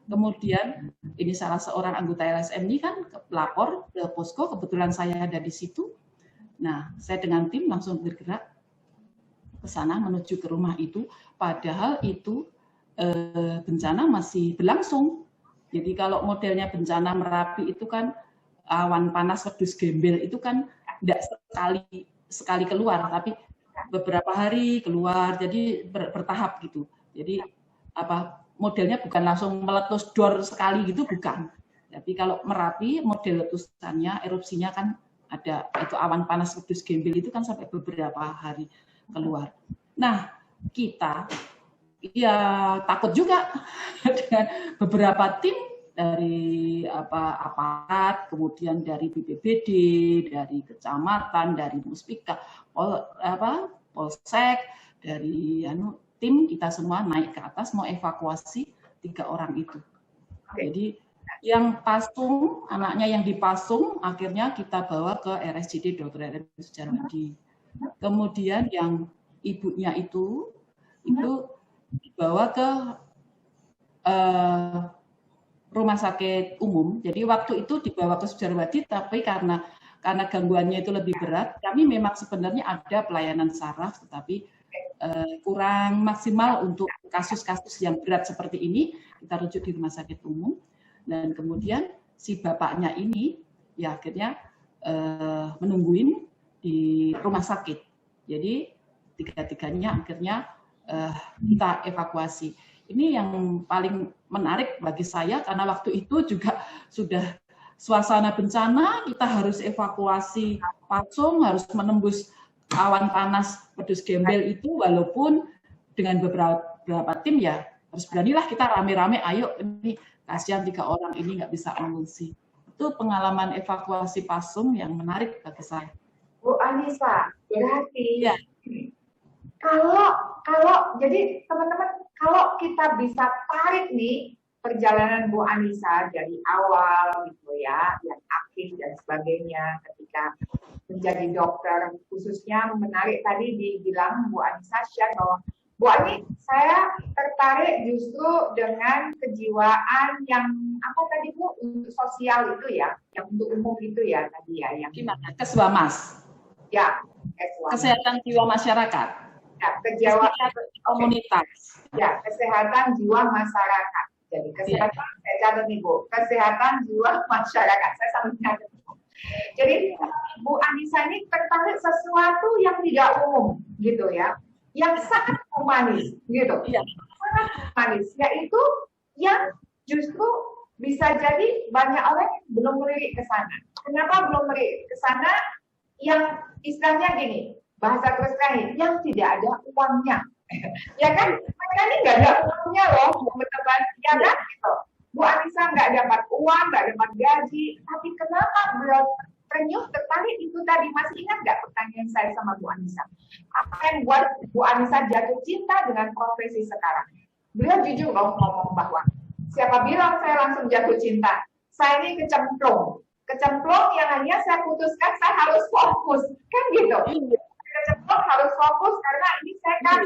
kemudian ini salah seorang anggota LSM ini kan lapor ke posko, kebetulan saya ada di situ. Nah, saya dengan tim langsung bergerak ke sana menuju ke rumah itu, padahal itu bencana masih berlangsung. Jadi kalau modelnya bencana Merapi itu kan awan panas wedus gembel itu kan tidak sekali keluar, tapi beberapa hari keluar, jadi bertahap gitu. Jadi modelnya bukan langsung meletus dor sekali gitu, bukan. Tapi kalau Merapi model letusannya, erupsinya kan ada itu awan panas wedus gembel itu kan sampai beberapa hari. keluar. Nah, kita ya takut juga dengan beberapa tim dari aparat, kemudian dari BPBD, dari kecamatan, dari Muspika, Polsek, dari tim kita semua naik ke atas mau evakuasi 3 orang itu. Jadi yang pasung, anaknya yang dipasung, akhirnya kita bawa ke RSCD Dr. R.M. Sudjarwadi. Kemudian yang ibunya itu dibawa ke rumah sakit umum. Jadi waktu itu dibawa ke Sudjarwadi, tapi karena gangguannya itu lebih berat, kami memang sebenarnya ada pelayanan saraf, tetapi kurang maksimal untuk kasus-kasus yang berat seperti ini. Kita rujuk di rumah sakit umum, dan kemudian si bapaknya ini ya akhirnya menungguin di rumah sakit. Jadi tiga-tiganya akhirnya kita evakuasi. Ini yang paling menarik bagi saya karena waktu itu juga sudah suasana bencana, kita harus evakuasi pasung, harus menembus awan panas pedus gembel itu, walaupun dengan beberapa tim ya harus beranilah kita rame-rame, ayo ini kasihan 3 orang ini nggak bisa mengungsi. Itu pengalaman evakuasi pasung yang menarik bagi saya. Bu Anissa, berarti ya. Kalau jadi teman-teman, kalau kita bisa tarik nih perjalanan Bu Anissa dari awal gitu ya, yang aktif dan sebagainya ketika menjadi dokter, khususnya menarik tadi dibilang Bu Anissa share bahwa Bu Ani, saya tertarik justru dengan kejiwaan yang apa tadi Bu, untuk sosial itu ya, yang untuk umum itu ya tadi ya, yang gimana? Keswamas. Ya, kesehatan jiwa masyarakat. Ya, kejiwaan komunitas. Ya, kesehatan jiwa masyarakat. Jadi kesehatan, saya catat nih Bu, kesehatan jiwa masyarakat. Saya sambil catat. Jadi Bu Anissa ini tertarik sesuatu yang tidak umum, gitu ya, yang sangat humanis, gitu. Iya. Sangat humanis, yaitu yang justru bisa jadi banyak orang yang belum melirik ke sana. Kenapa belum melirik ke sana? Yang istilahnya gini, bahasa terus terakhir, yang tidak ada uangnya. Ya kan, mereka ini nggak ada uangnya loh, teman-teman, ya kan? Gitu. Bu Anissa nggak dapat uang, nggak dapat gaji, tapi kenapa beliau tertarik itu tadi? Masih ingat nggak pertanyaan saya sama Bu Anissa? Apa yang buat Bu Anissa jatuh cinta dengan profesi sekarang? Beliau jujur loh ngomong bahwa siapa bilang saya langsung jatuh cinta? Saya ini kecemplung yang hanya saya putuskan saya harus fokus, kan gitu. Kecemplung harus fokus karena ini saya kan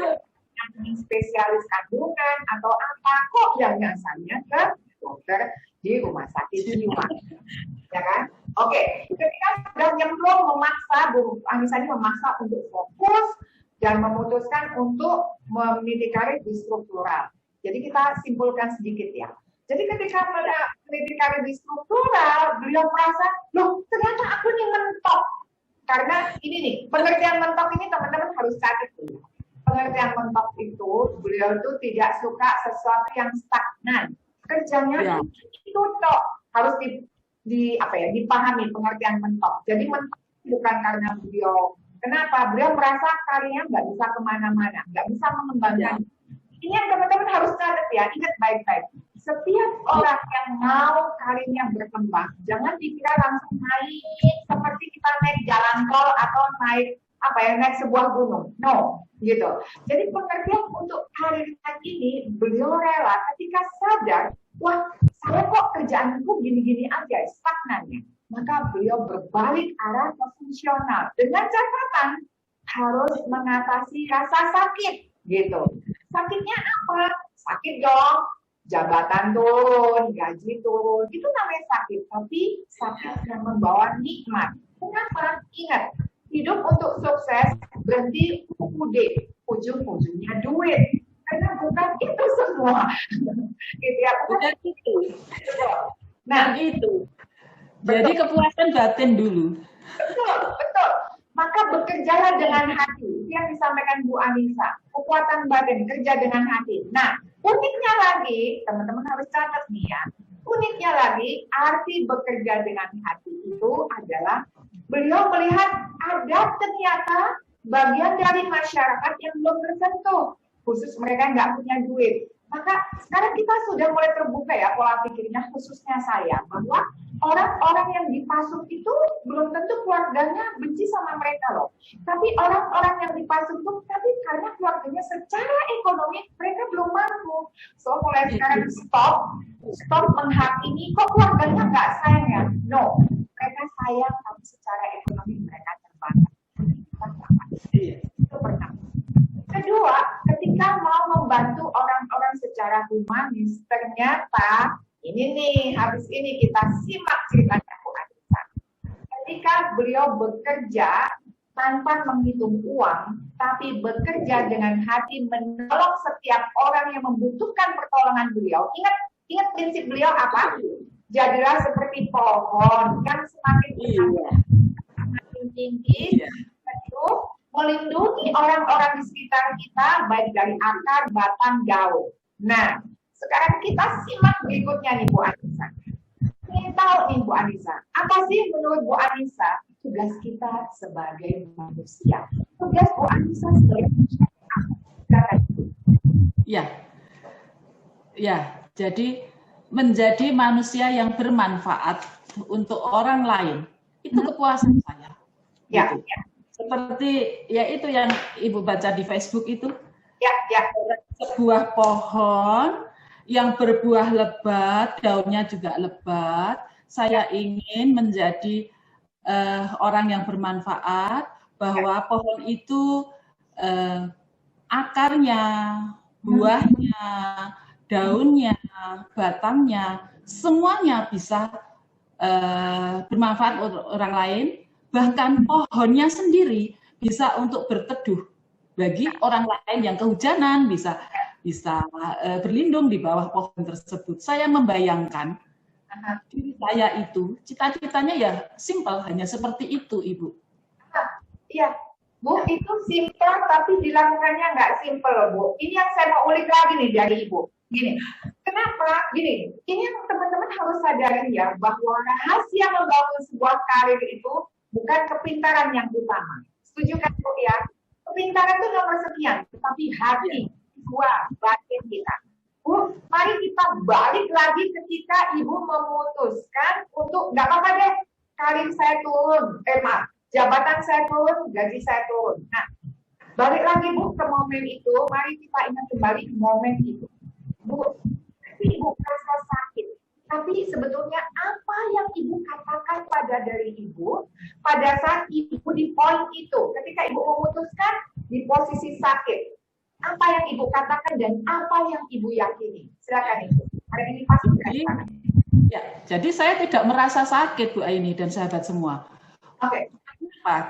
yang ingin spesialis kandungan atau apa, kok yang nyasarnya ke dokter di rumah sakit jiwa, ya kan? Oke, ketika sudah nyemplung, memaksa, Bu Anissa ini memaksa untuk fokus dan memutuskan untuk meniti karir di struktural. Jadi kita simpulkan sedikit ya. Jadi ketika meniti karir di struktural, beliau merasa, loh ternyata aku ini mentok. Karena ini nih, pengertian mentok ini teman-teman harus catat dulu. Pengertian mentok itu, beliau itu tidak suka sesuatu yang stagnan. Kerjanya itu toh harus dipahami pengertian mentok. Jadi mentok bukan karena beliau. Kenapa? Beliau merasa karirnya nggak bisa kemana-mana, nggak bisa mengembangkan. Ini yang teman-teman harus catat ya, ingat baik-baik. Setiap orang yang mau karirnya berkembang, jangan dikira langsung naik seperti kita naik jalan tol atau naik sebuah gunung. No, gitu. Jadi pengertian untuk karirnya ini, beliau rela ketika sadar, wah saya kok kerjaanku gini-gini aja, stagnan ya. Maka beliau berbalik arah ke fungsional dengan catatan harus mengatasi rasa sakit, gitu. Sakitnya apa? Sakit dong. Jabatan turun, gaji turun, itu namanya sakit. Tapi sakit yang membawa nikmat. Kenapa? Ingat, hidup untuk sukses berhenti UUD, ujung-ujungnya duit. Karena bukan itu semua. Gitu ya, bukan itu. Nah, itu. Jadi kepuasan batin dulu. Betul. Maka bekerjalah dengan hati. Yang disampaikan Bu Anissa. Kekuatan batin, kerja dengan hati. Nah, uniknya lagi, teman-teman harus catat nih ya. Uniknya lagi, arti bekerja dengan hati itu adalah beliau melihat ada ternyata bagian dari masyarakat yang belum tersentuh, khusus mereka yang nggak punya duit. Maka sekarang kita sudah mulai terbuka ya pola pikirnya, khususnya saya, bahwa orang-orang yang dipasung itu belum tentu keluarganya benci sama mereka loh. Tapi orang-orang yang dipasung itu, tapi karena keluarganya secara ekonomi mereka belum mampu. So mulai sekarang stop menghakimi kok keluarganya nggak sayang ya. No, mereka sayang tapi secara ekonomi mereka terbatas. Itu pertama. Kedua, ketika mau membantu orang-orang secara humanis, ternyata ini nih, habis ini kita simak ceritanya Bu Anissa. Ketika beliau bekerja tanpa menghitung uang, tapi bekerja dengan hati menolong setiap orang yang membutuhkan pertolongan beliau. Ingat prinsip beliau apa? Jadilah seperti pohon, kan semakin semakin tinggi, itu melindungi orang-orang di sekitar kita, baik dari akar, batang, daun. Nah, sekarang kita simak berikutnya nih Bu Anissa. Ingin tahu nih Bu Anissa, apa sih menurut Bu Anissa tugas kita sebagai manusia? Tugas Bu Anissa sebagai manusia apa? Ya, jadi menjadi manusia yang bermanfaat untuk orang lain itu kepuasan saya. Ya, gitu. Seperti ya itu yang Ibu baca di Facebook itu. Ya. Sebuah pohon yang berbuah lebat, daunnya juga lebat. Saya ingin menjadi orang yang bermanfaat, bahwa pohon itu akarnya, buahnya, daunnya, batangnya, semuanya bisa bermanfaat untuk orang lain. Bahkan pohonnya sendiri bisa untuk berteduh bagi orang lain yang kehujanan, bisa berlindung di bawah pohon tersebut. Saya membayangkan diri saya itu, cita-citanya ya simpel, hanya seperti itu, Ibu. Iya, Bu, itu simpel tapi dilakukannya nggak simpel, Bu. Ini yang saya mau ulik lagi nih dari Ibu. Gini, kenapa? Gini, ini yang teman-teman harus sadari ya, bahwa rahasia membangun sebuah karir itu bukan kepintaran yang utama. Setuju kan Bu ya? Kepintaran itu nomor sekian, tetapi hati, jiwa, batin kita. Bu, mari kita balik lagi ketika Ibu memutuskan untuk, nggak apa-apa deh, karir saya turun, jabatan saya turun, gaji saya turun. Nah, balik lagi Bu ke momen itu, mari kita ingat kembali ke momen itu. Bu, Ibu merasa sakit. Tapi sebetulnya apa yang Ibu katakan pada diri Ibu pada saat Ibu di poin itu, ketika Ibu memutuskan di posisi sakit, apa yang Ibu katakan dan apa yang Ibu yakini? Silakan Ibu. Hari ini pasti kan? Ya, jadi saya tidak merasa sakit Bu Aini dan sahabat semua. Oke.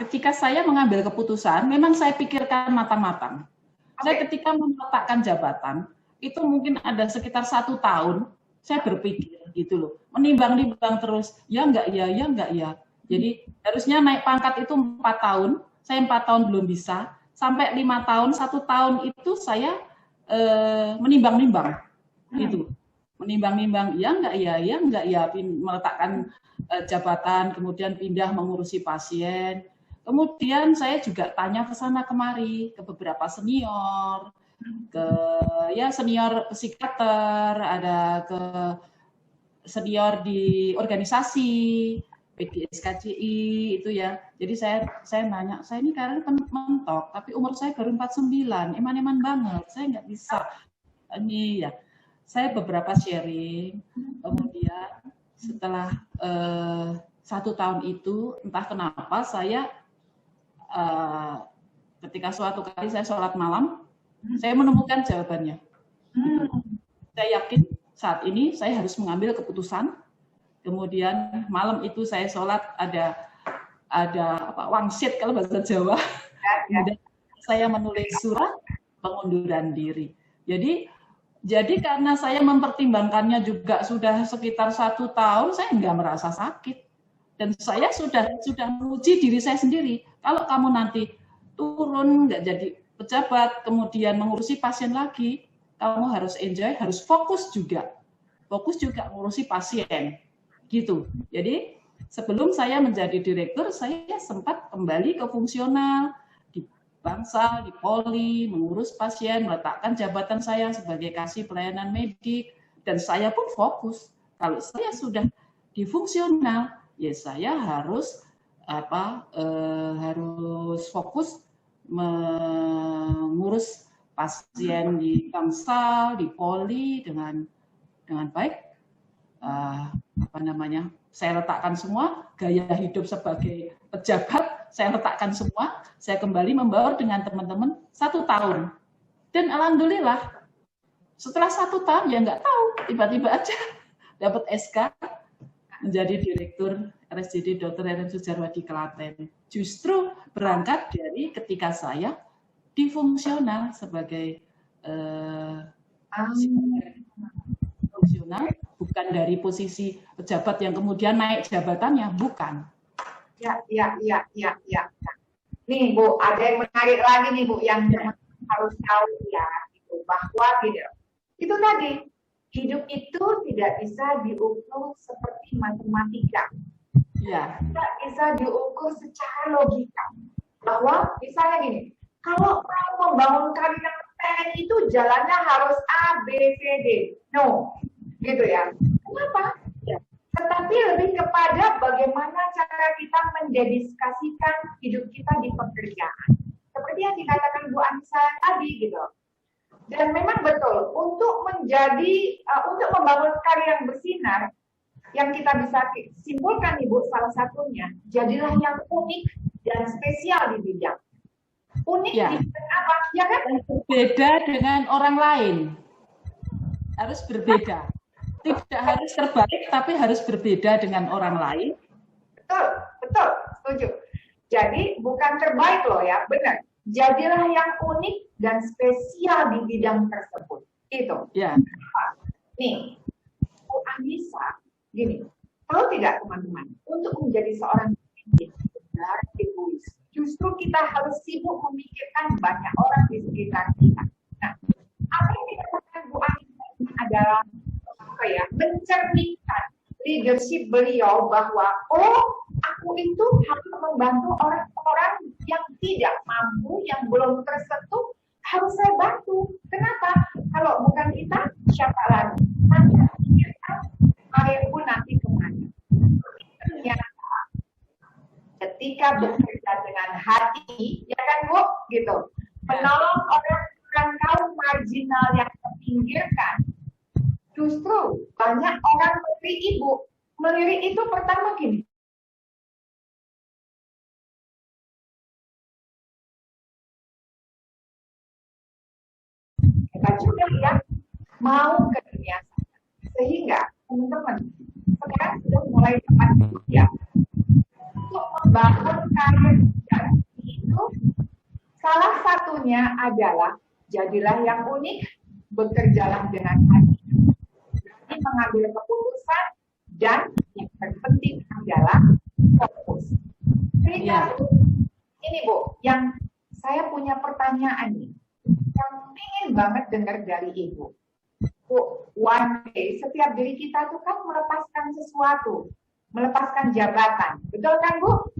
Ketika saya mengambil keputusan, memang saya pikirkan matang-matang. Saya ketika meletakkan jabatan, itu mungkin ada sekitar 1 tahun, saya berpikir gitu loh, menimbang-nimbang terus, ya enggak ya. Jadi harusnya naik pangkat itu 4 tahun, saya 4 tahun belum bisa, sampai 5 tahun, 1 tahun itu saya menimbang-nimbang, gitu. Menimbang-nimbang, ya enggak ya, meletakkan jabatan, kemudian pindah mengurusi pasien. Kemudian saya juga tanya ke sana kemari, ke beberapa senior, ke senior psikiater, ada ke senior di organisasi PDSKCI itu ya. Jadi saya nanya, saya ini karir mentok, tapi umur saya baru 49, eman-eman banget, saya nggak bisa. Ini ya, saya beberapa sharing, kemudian setelah 1 tahun itu, entah kenapa saya ketika suatu kali saya sholat malam, saya menemukan jawabannya. Saya yakin saat ini saya harus mengambil keputusan. Kemudian malam itu saya sholat ada wangsit kalau bahasa Jawa. Kemudian saya menulis surat pengunduran diri. Jadi karena saya mempertimbangkannya juga sudah sekitar 1 tahun, saya nggak merasa sakit. Dan saya sudah menguji diri saya sendiri. Kalau kamu nanti turun, nggak jadi pejabat, kemudian mengurusi pasien lagi, kamu harus enjoy, harus fokus juga mengurusi pasien, gitu. Jadi sebelum saya menjadi direktur, saya sempat kembali ke fungsional, Bangsal, di Poli, mengurus pasien, meletakkan jabatan saya sebagai kasih pelayanan medik, dan saya pun fokus. Kalau saya sudah di fungsional, ya saya harus harus fokus mengurus pasien di Bangsal, di Poli dengan baik. Saya letakkan semua gaya hidup sebagai pejabat, saya letakkan semua, saya kembali membaur dengan teman-teman 1 tahun. Dan alhamdulillah setelah 1 tahun ya nggak tahu, tiba-tiba aja dapat SK menjadi direktur RSCD Dr. R.M. Sudjarwadi Klaten. Justru berangkat dari ketika saya difungsional sebagai fungsional, bukan dari posisi pejabat yang kemudian naik jabatannya, bukan. Ya. Nih Bu, ada yang menarik lagi nih Bu, yang harus tahu ya, gitu, bahwa itu tadi, hidup itu tidak bisa diukur seperti matematika. Ya. Tidak bisa diukur secara logika. Bahwa misalnya gini, kalau mau membangun karir yang pengen itu jalannya harus A, B, C, D. No, gitu ya. Kenapa? Ya. Tetapi lebih kepada bagaimana cara kita mendedikasikan hidup kita di pekerjaan. Seperti yang dikatakan Bu Anissa tadi gitu. Dan memang betul, untuk untuk membangun karir yang bersinar, yang kita bisa simpulkan Ibu salah satunya, jadilah yang unik dan spesial di bidang. Unik ya. Di bidang apa? Ya kan? Berbeda dengan orang lain. Harus berbeda. Tidak harus terbaik, tapi harus berbeda dengan orang lain. Betul, setuju. Jadi bukan terbaik loh ya, benar. Jadilah yang unik dan spesial di bidang tersebut. Itu. Ya. Nih, Bu Anissa, gini, tahu tidak teman-teman, untuk menjadi seorang pemimpin benar egois, justru kita harus sibuk memikirkan banyak orang di sekitar kita. Nah, apa yang dikatakan Bu Anissa ini adalah mencerminkan leadership beliau bahwa aku itu harus membantu orang-orang yang tidak mampu, yang belum tersentuh, harus saya bantu. Kenapa? Kalau bukan kita, siapa lagi? Nanti pikirkan karirku nanti kemana. Ternyata ketika bekerja dengan hati, ya kan Bu, gitu, menolong orang kaum marginal yang terpinggirkan, justru banyak orang melirik Ibu. Melirik itu pertama gini. Hebat juga ya, mau ke dunia sana. Sehingga teman-teman sekarang sudah mulai tepat ya untuk membangun karir itu, salah satunya adalah jadilah yang unik, bekerjalah dengan hati, mengambil keputusan, dan yang terpenting adalah fokus. Sehingga ini Bu, yang saya punya pertanyaan nih, yang ingin banget dengar dari Ibu. Bu, one day setiap diri kita tuh kan melepaskan sesuatu, melepaskan jabatan, betul kan Bu?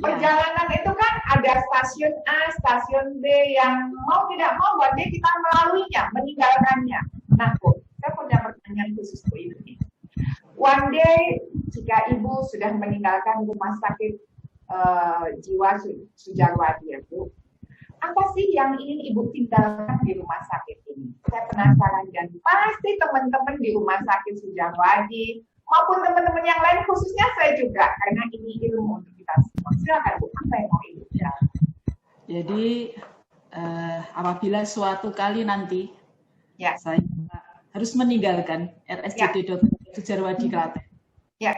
Perjalanan itu kan ada stasiun A, stasiun B yang mau tidak mau one day kita melaluinya, meninggalkannya. Nah Bu, saya punya pertanyaan khusus Bu Ibu. One day jika Ibu sudah meninggalkan rumah sakit jiwa Sudjarwadi ya Bu, apa sih yang ingin Ibu tinggalkan di rumah sakit ini? Saya penasaran, dan pasti teman-teman di rumah sakit Sudjarwadi maupun teman-teman yang lain, khususnya saya juga, karena ini ilmu untuk kita semua. Silakan Bu, apa yang mau Ibu bilang? Jadi apabila suatu kali nanti saya harus meninggalkan RSCD Dr. Sudjarwadi Klaten, ya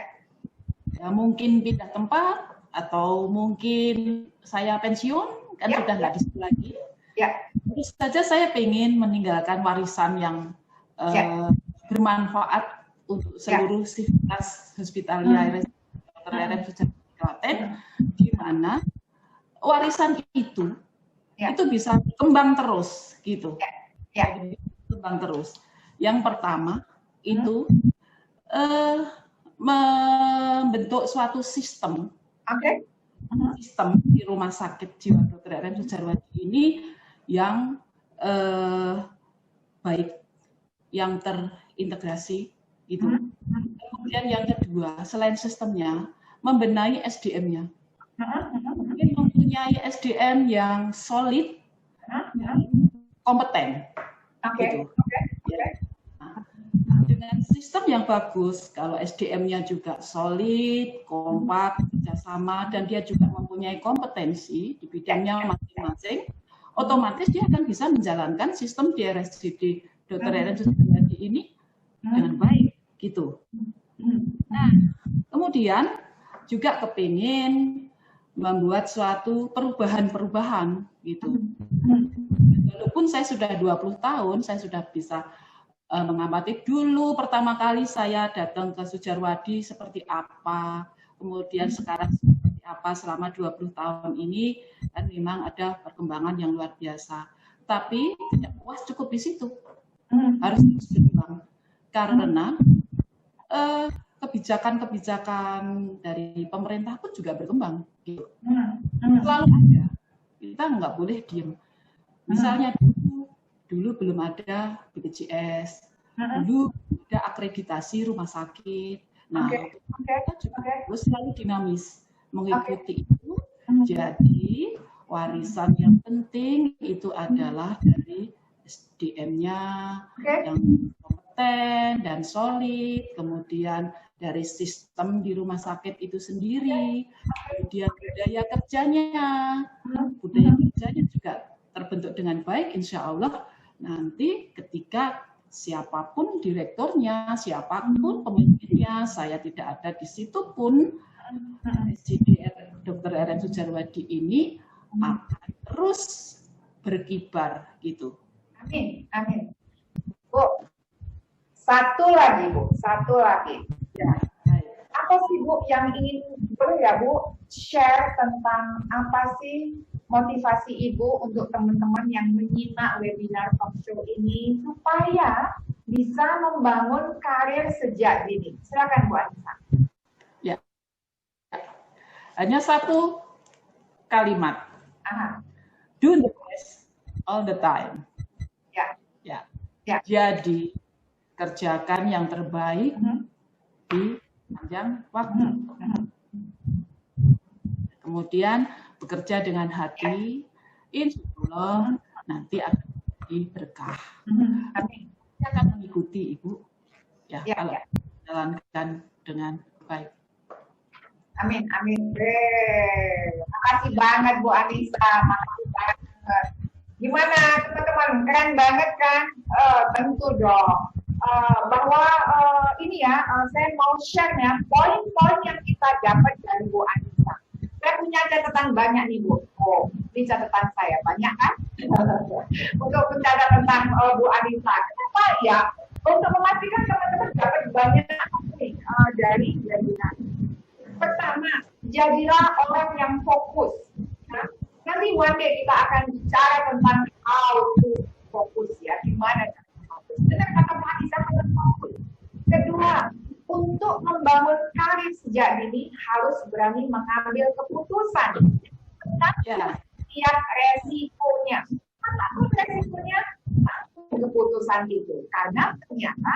mungkin pindah tempat atau mungkin saya pensiun, kan sudah nggak di situ lagi. Terus saja saya ingin meninggalkan warisan yang bermanfaat untuk seluruh sivitas hospitalia Dr. R.M. Sudjarwadi Klaten, di mana warisan itu bisa kembang terus, gitu. Kembang terus. Yang pertama itu membentuk suatu sistem. Sistem di rumah sakit jiwa Dr. Dr. RM Sujarwadi ini yang baik, yang terintegrasi gitu. Kemudian yang kedua, selain sistemnya, membenahi SDM-nya. Mungkin mempunyai SDM yang solid, kompeten. Gitu. Dengan sistem yang bagus, kalau SDM-nya juga solid, kompak, kerjasama, dan dia juga mempunyai kompetensi di bidangnya masing-masing, otomatis dia akan bisa menjalankan sistem di RSCD Dr. RM Sujarwadi ini dengan baik, gitu. Nah, kemudian juga kepingin membuat suatu perubahan-perubahan, gitu. Walaupun saya sudah 20 tahun, saya sudah bisa mengamati. Dulu pertama kali saya datang ke Sujarwadi seperti apa, kemudian sekarang seperti apa selama 20 tahun ini, dan memang ada perkembangan yang luar biasa. Tapi tidak puas cukup di situ, harus terus berkembang. Karena kebijakan-kebijakan dari pemerintah pun juga berkembang. Gitu. Selalu ada, kita nggak boleh diem. Misalnya dulu belum ada BPJS, dulu ada akreditasi rumah sakit. Nah, kita juga harus selalu dinamis mengikuti itu. Jadi warisan yang penting itu adalah dari SDM-nya yang kompeten dan solid, kemudian dari sistem di rumah sakit itu sendiri, kemudian budaya kerjanya juga terbentuk dengan baik, insya Allah nanti ketika siapapun direkturnya, siapapun pemimpinnya, saya tidak ada di situ pun, Dr. RM Sujarwadi ini akan terus berkibar gitu. Amin, amin. Bu, satu lagi. Ya. Apa sih Bu yang ingin boleh ya Bu share tentang apa sih motivasi Ibu untuk teman-teman yang menyimak webinar talk show ini supaya bisa membangun karir sejak dini? Silakan Bu Anissa. Ya, hanya satu kalimat. Do the best all the time. Ya. Jadi kerjakan yang terbaik di panjang waktu. Kemudian bekerja dengan hati, insya Allah nanti akan jadi berkah. Saya akan mengikuti Ibu, kalau jalankan dengan baik. Amin, amin. Makasih banget Bu Anissa, makasih banget. Gimana teman-teman, keren banget kan? Tentu dong. Bahwa ini ya, saya mau share ya poin-poin yang kita dapat dari Bu Anissa. Saya punya catatan banyak nih Bu. Oh, ini catatan saya banyak kan? Untuk mencatat tentang Bu Anissa. Kenapa ya? Untuk memastikan teman-teman dapat banyak nih dari webinar. Pertama, jadilah orang yang fokus. Nah, nanti one day kita akan bicara tentang how to fokus ya, gimana cara fokus. Benar kata Bu Anissa, harus fokus. Kedua, untuk membangun karir sejak dini harus berani mengambil keputusan. Tentang setiap resikonya. Apa resikonya? Keputusan itu. Karena ternyata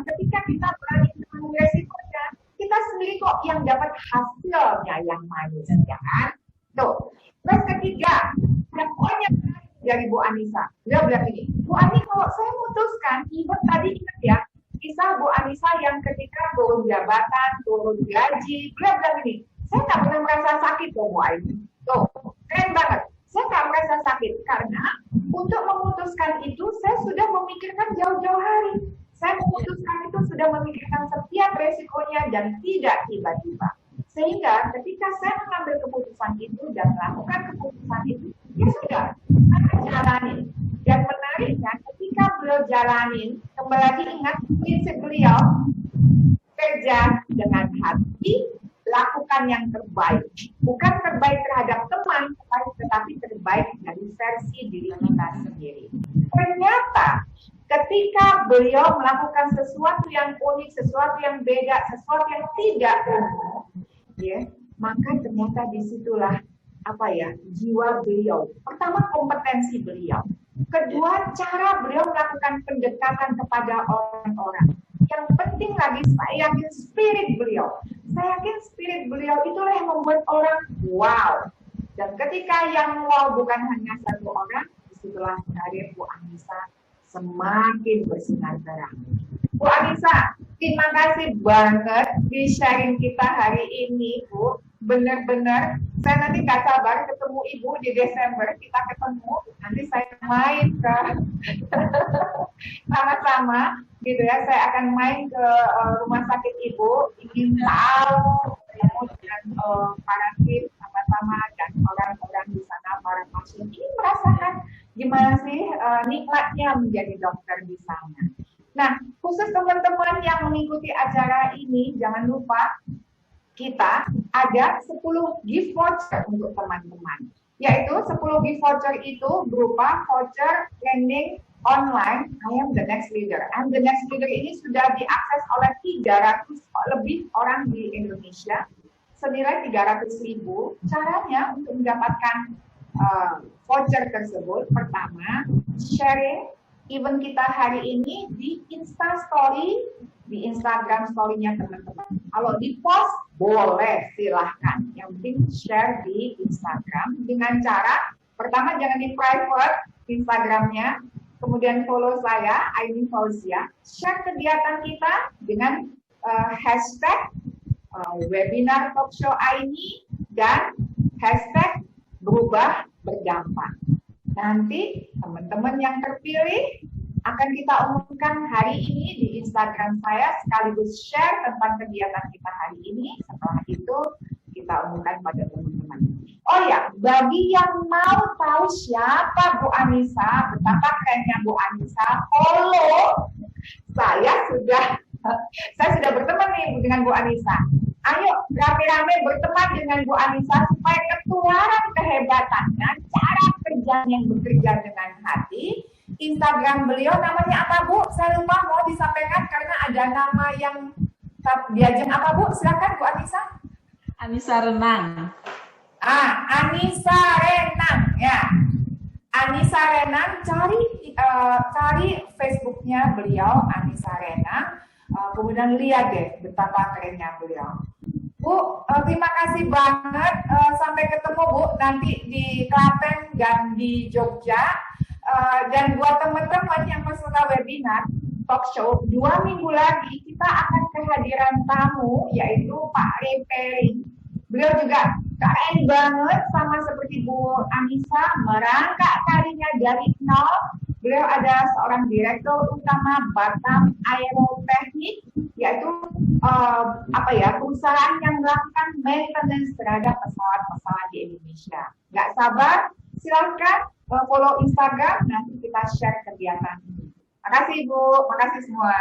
ketika kita berani mengambil resikonya, kita sendiri kok yang dapat hasilnya yang manis, ya kan? Tuh. Terus ketiga, ada poin yang dari Bu Anissa. Dia bilang ini, Bu Ani, kalau saya memutuskan, Ibu tadi ingat ya, kisah Bu Anissa yang ketika turun jabatan, turun gaji, dia bilang ini, saya nggak pernah merasa sakit loh Bu Ani. Tuh, keren banget. Saya nggak merasa sakit karena untuk memutuskan itu saya sudah memikirkan jauh-jauh hari. Saya memutuskan itu sudah memikirkan setiap resikonya dan tidak tiba-tiba. Sehingga ketika saya mengambil keputusan itu dan melakukan keputusan itu, ya sudah, saya jalanin. Dan menariknya ketika beliau jalanin, kembali lagi ingat prinsip beliau, kerja dengan hati, lakukan yang terbaik. Bukan terbaik terhadap teman, tetapi terbaik dari versi diri kita sendiri. Ternyata ketika beliau melakukan sesuatu yang unik, sesuatu yang beda, sesuatu yang tidak umum, ya, maka ternyata disitulah jiwa beliau. Pertama, kompetensi beliau. Kedua, cara beliau melakukan pendekatan kepada orang-orang. Yang penting lagi, saya yakin spirit beliau. Saya yakin spirit beliau itulah yang membuat orang wow. Dan ketika yang wow bukan hanya satu orang, disitulah karir Bu Anissa semakin bersinar terang. Bu Anissa, terima kasih banget di sharing kita hari ini, Bu. Benar-benar, saya nanti gak sabar ketemu Ibu di Desember, kita ketemu, nanti saya main ke sama-sama, gitu ya, saya akan main ke rumah sakit Ibu, ingin tahu dengan para tim sama-sama dan orang-orang di sana, para pasien, ini merasakan gimana sih nikmatnya menjadi dokter di sana. Nah, khusus teman-teman yang mengikuti acara ini, jangan lupa kita ada 10 gift voucher untuk teman-teman. Yaitu 10 gift voucher itu berupa voucher training online I am the next leader. I am the next leader ini sudah diakses oleh 300 lebih orang di Indonesia, senilai 300.000. Caranya untuk mendapatkan voucher tersebut, pertama, sharing event kita hari ini di Insta Story, di Instagram Story-nya teman-teman. Kalau di post, boleh, silahkan. Yang penting share di Instagram dengan cara, pertama jangan di private Instagram-nya, kemudian follow saya, Aini Fauzia, share kegiatan kita dengan hashtag webinar talk show Aini dan hashtag berubah berdampak. Nanti teman-teman yang terpilih akan kita umumkan hari ini di Instagram saya, sekaligus share tentang kegiatan kita hari ini. Setelah itu kita umumkan pada teman-teman. Oh ya, bagi yang mau tahu siapa Bu Anissa, betapa kerennya Bu Anissa, follow. Saya sudah berteman nih dengan Bu Anissa. Ayo rame-rame berteman dengan Bu Anissa supaya ketularan kehebatannya, cara kerja yang bekerja dengan hati. Instagram beliau namanya apa, Bu? Saya lupa, mau disampaikan karena ada nama yang diajeng apa, Bu? Silakan Bu Anissa. Anissa Renang. Anissa Renang, ya. Anissa Renang, cari Facebooknya beliau, Anissa Renang. Kemudian lihat deh betapa kerennya beliau. Bu, terima kasih banget. Sampai ketemu, Bu, nanti di Klaten dan di Jogja. Dan buat teman-teman yang peserta webinar talk show, 2 minggu lagi kita akan kehadiran tamu, yaitu Pak Repering. Beliau juga keren banget, sama seperti Bu Anissa, merangkak karirnya dari nol. Beliau ada seorang direktur utama Batam Aeroteknik, yaitu perusahaan yang melakukan maintenance terhadap pesawat-pesawat di Indonesia. Nggak sabar, silakan follow Instagram, nanti kita share kegiatan ini. Makasih Ibu, makasih semua.